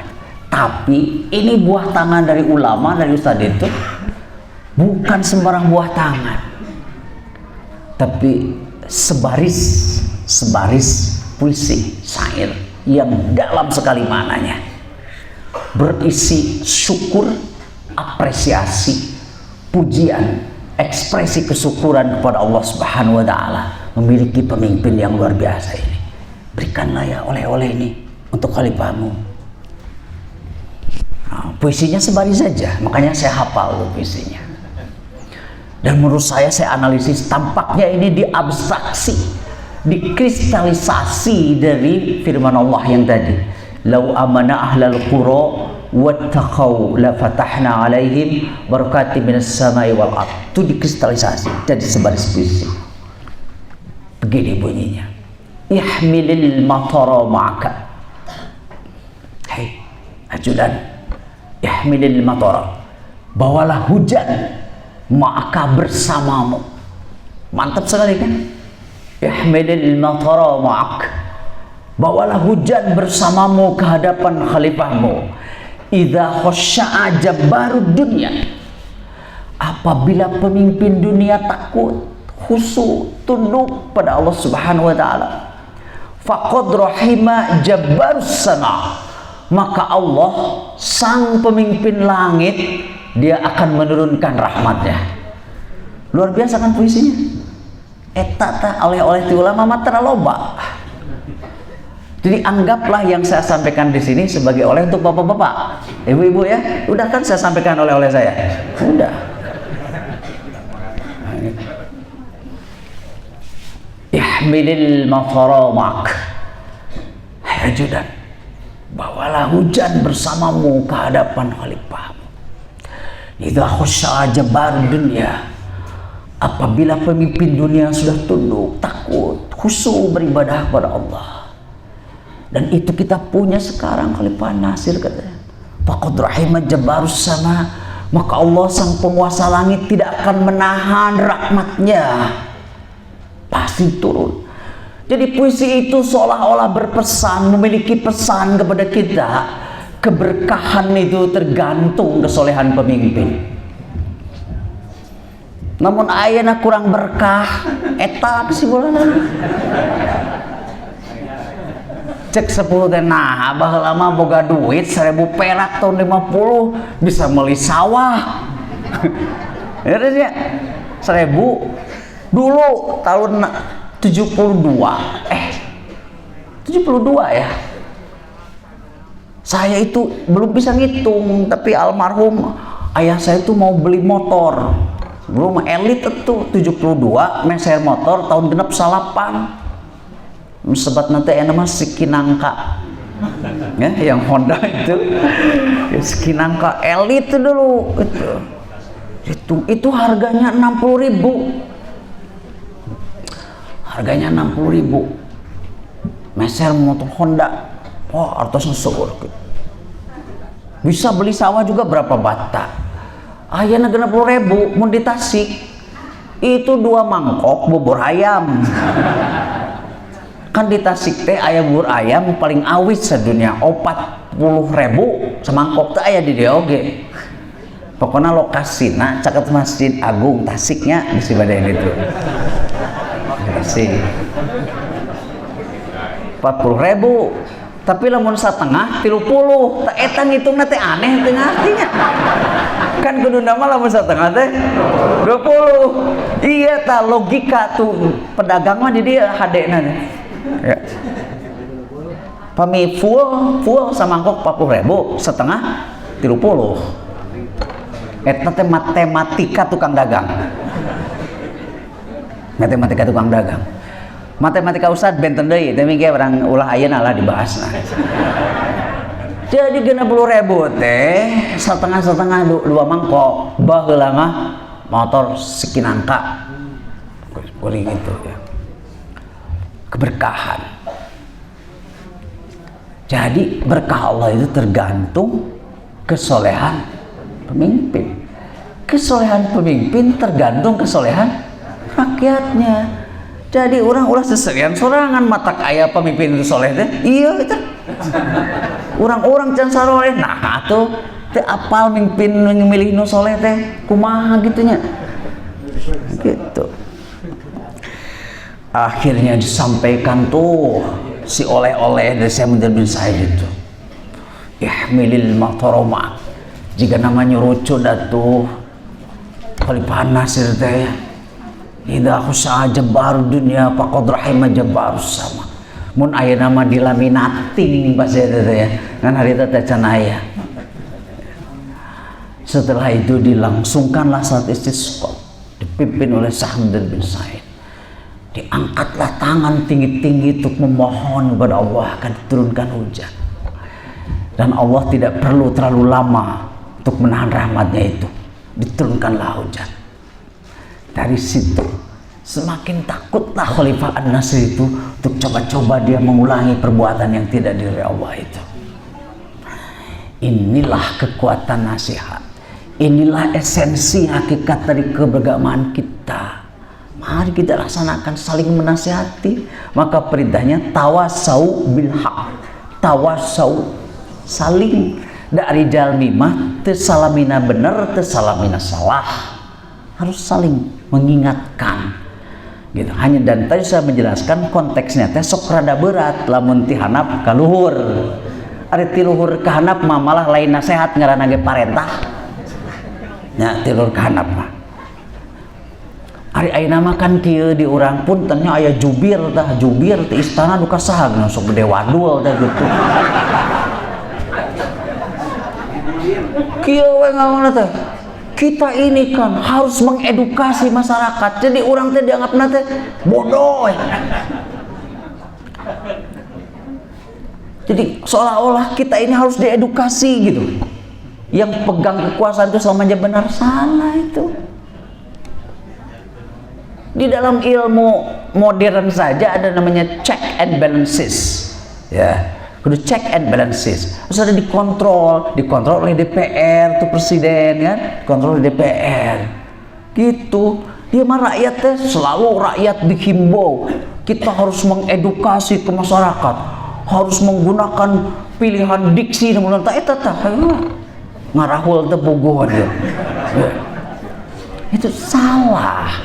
Speaker 1: Tapi ini buah tangan dari ulama, dari Ustaz itu bukan sembarang buah tangan, tapi sebaris puisi syair yang dalam sekali maknanya, berisi syukur, apresiasi, pujian, ekspresi kesyukuran kepada Allah Subhanahu wa Ta'ala memiliki pemimpin yang luar biasa ini. Berikanlah ya oleh-oleh ini untuk khalifahmu. Nah, puisinya sebaris saja, makanya saya hafal loh puisinya. Dan menurut saya analisis, tampaknya ini diabstraksi, dikristalisasi dari firman Allah yang tadi, lau amana ahlal qura wattaqau la fatahna alaihim barakatim minas samai wal ard. Itu dikristalisasi jadi sebaris puisi. Begini bunyinya, ihmilil matara ma'aka. Hei ajudan, ihmilil matara, bawalah hujan ma'aka bersamamu. Mantap sekali kan? Ihmilil matara ma'ak, bawalah hujan bersamamu ke hadapan khalifahmu. Idza khasya'a jabbarud dunya, apabila pemimpin dunia takut, khusyuk, tunduk pada Allah Subhanahu wa Ta'ala, faqad rahima jabbarus sama, maka Allah sang pemimpin langit dia akan menurunkan rahmatnya. Luar biasa kan puisinya? Eta tah oleh-oleh ti ulama mah loba. Jadi anggaplah yang saya sampaikan di sini sebagai oleh untuk bapak-bapak, ibu-ibu ya. Udah kan saya sampaikan oleh-oleh saya. Udah. Ihmilil matara ma'ak. Hai ajudan, bawalah hujan bersamamu ke hadapan khalifahmu. Idza khasya jabbar dunia, apabila pemimpin dunia sudah tunduk, takut, khusyuk beribadah kepada Allah. Dan itu kita punya sekarang Khalifah Nasir katanya. Faqad rahima jabbarus sama, maka Allah sang penguasa langit tidak akan menahan rahmatnya, pasti turun. Jadi puisi itu seolah-olah berpesan, memiliki pesan kepada kita. Keberkahan itu tergantung kesolehan pemimpin. Namun ayeuna kurang berkah, eta kesimpulan. Cek 10 teh nah, baheula mah boga duit 1000 perak tahun 50 bisa meuli sawah. Ya ya. 1000 dulu tahun 72 ya. Saya itu belum bisa ngitung, tapi almarhum ayah saya itu mau beli motor. Belum elit itu 72 meser motor tahun genep salapan. Sebat nanti enak mas Sekinangka. Ya, yang Honda itu. Ya, Sekinangka elit itu dulu itu harganya 60.000. Harganya 60.000 meser motor Honda. Wah, artosnya seueur. Bisa beli sawah juga berapa bata. Ayana 60.000 mun di Tasik itu 2 mangkok bubur ayam. Kan di Tasik teh aya bubur ayam paling awis sedunia 40.000 semangkok teh aya di dieu oge. Pokoknya lokasina caket Masjid Agung Tasiknya di Cibadeng itu. Tasik 40.000, tapi lamun satengah 30, tak eta ngitungna teh aneh teh artinya. Kan kuduna mah lamun satengah teh 20. Iya ta logika tuh pedagang mah di dia hadena teh. Ya. Pami full samangkok 40.000, setengah 30. Eta teh matematika tukang dagang. Matematika tukang dagang. Matematika Ustad benten deui, tapi ge orang ulah ayeuna lah dibahas. Jadi 60.000 teh setengah 2 mangkok. Baheula mah motor Sekinangka. Boleh gitu ya. Keberkahan. Jadi berkah Allah itu tergantung kesolehan pemimpin. Kesolehan pemimpin tergantung kesolehan rakyatnya. Jadi orang ulah seserian sorangan matak aya pemimpin itu soleh teh. Iya itu. Orang-orang can saroleh. Nah atuh teh apal mimpin milih nu soleh teh kumaha gitunya. Gitu. Akhirnya disampaikan tuh si oleh-oleh dari Syekh bin Said itu. Ihmilil mataroma. Jika namanya rucu datuh Khalifah Nasir teh. Idza khusya jabbar dunia faqad rahima jabbarus sama. Mun aya nama dilaminating bahasa eta teh ya. Ngan harita teh can aya. Setelah itu dilangsungkanlah salat istisqa dipimpin oleh Syekh bin Said. Diangkatlah tangan tinggi-tinggi untuk memohon kepada Allah akan diturunkan hujan. Dan Allah tidak perlu terlalu lama untuk menahan rahmatnya itu. Diturunkanlah hujan. Dari situ semakin takutlah Khalifah An-Nasir itu untuk coba-coba dia mengulangi perbuatan yang tidak diridhoi Allah itu. Inilah kekuatan nasihat. Inilah esensi hakikat dari keberagamaan kita. Mari kita laksanakan saling menasihati. Maka perintahnya tawasau bil haq. Tawasau saling dari jalmi mah teu salamina bener teu salamina salah. Harus saling mengingatkan gitu. Hanya dan tadi saya menjelaskan konteksnya teh sok rada berat lamun ti hanap ka luhur. Ari ti luhur ka hanap mah malah lain nasihat ngaranna ge parentah. Nya ti luhur ka hanap mah. Ari ayeuna mah kan kieu di urang pun tanya aya jubir tah, jubir ti istana duka saha sok gede wadul teh gitu. Kieu we ngawana teh. Kita ini kan harus mengedukasi masyarakat. Jadi orang teh dianggap teh bodoh. Jadi seolah-olah kita ini harus diedukasi gitu. Yang pegang kekuasaan itu selamanya benar, salah itu. Di dalam ilmu modern saja ada namanya check and balances, ya. Kudu check and balances. Terus ada dikontrol oleh DPR, tuh presiden kan, kontrol oleh DPR. Gitu. Dia mah rakyatnya selalu rakyat dihimbau. Kita harus mengedukasi ke masyarakat, harus menggunakan pilihan diksi dan menurut eta tah ngarahul teh bogoh dia. Itu salah.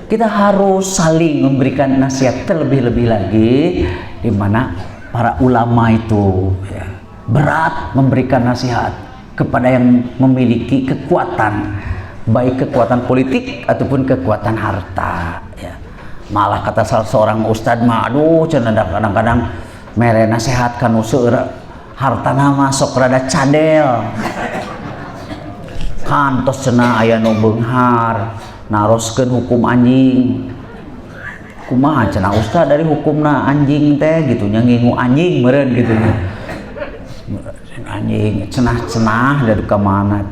Speaker 1: Kita harus saling memberikan nasihat terlebih-lebih lagi, di mana para ulama itu ya, berat memberikan nasihat kepada yang memiliki kekuatan, baik kekuatan politik ataupun kekuatan harta. Ya. Malah kata salah seorang ustadz mah, aduh cenah kadang-kadang mere nasihat kanu seueur harta nama sok rada cadel. Kantos cenah aya nu beunghar naroskeun hukum anjing. Kumaha cenah ustaz dari hukumna anjing teh gitu nya ngingu anjing meureun gitu nya. Anjing cenah-cenah dari ka mana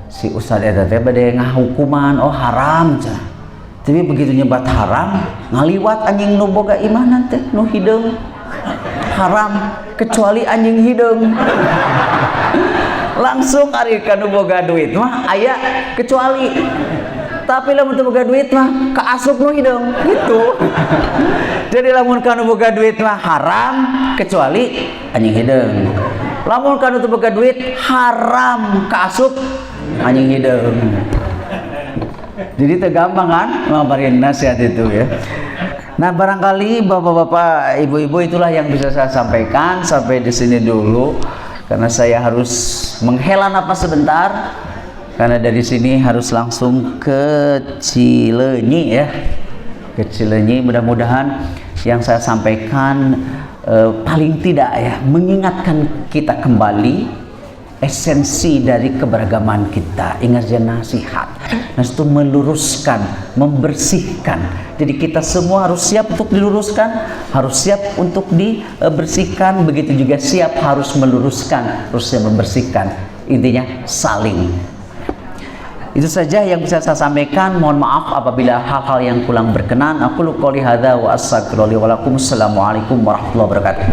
Speaker 1: si ustaz eta teh bade ngahukuman oh haram cenah. Tapi begitu nyebat haram ngaliwat anjing nu boga imanan teh nu hideung haram kecuali anjing hideung. Langsung ari kanu boga duit mah aya kecuali, tapi lamun teu boga duit mah kaasup nu hideung gitu. Jadi lamun kanu boga duit mah haram kecuali anjing hideung, lamun kanu teu boga duit haram kaasup anjing hideung. Jadi teu gampang kan ngabarin nasihat itu ya. Nah, barangkali bapak-bapak, ibu-ibu itulah yang bisa saya sampaikan sampai di sini dulu. Karena saya harus menghela napas sebentar, karena dari sini harus langsung ke Cileunyi ya, ke Cileunyi. Mudah-mudahan yang saya sampaikan paling tidak ya mengingatkan kita kembali esensi dari keberagaman kita. Ingat saja nasihat, nah itu meluruskan, membersihkan. Jadi kita semua harus siap untuk diluruskan, harus siap untuk dibersihkan, begitu juga siap harus meluruskan, harus membersihkan. Intinya saling. Itu saja yang bisa saya sampaikan. Mohon maaf apabila hal-hal yang kurang berkenan. Aku qouli hadza wa astaghfirullahi wa lakum. Assalamualaikum warahmatullahi wabarakatuh.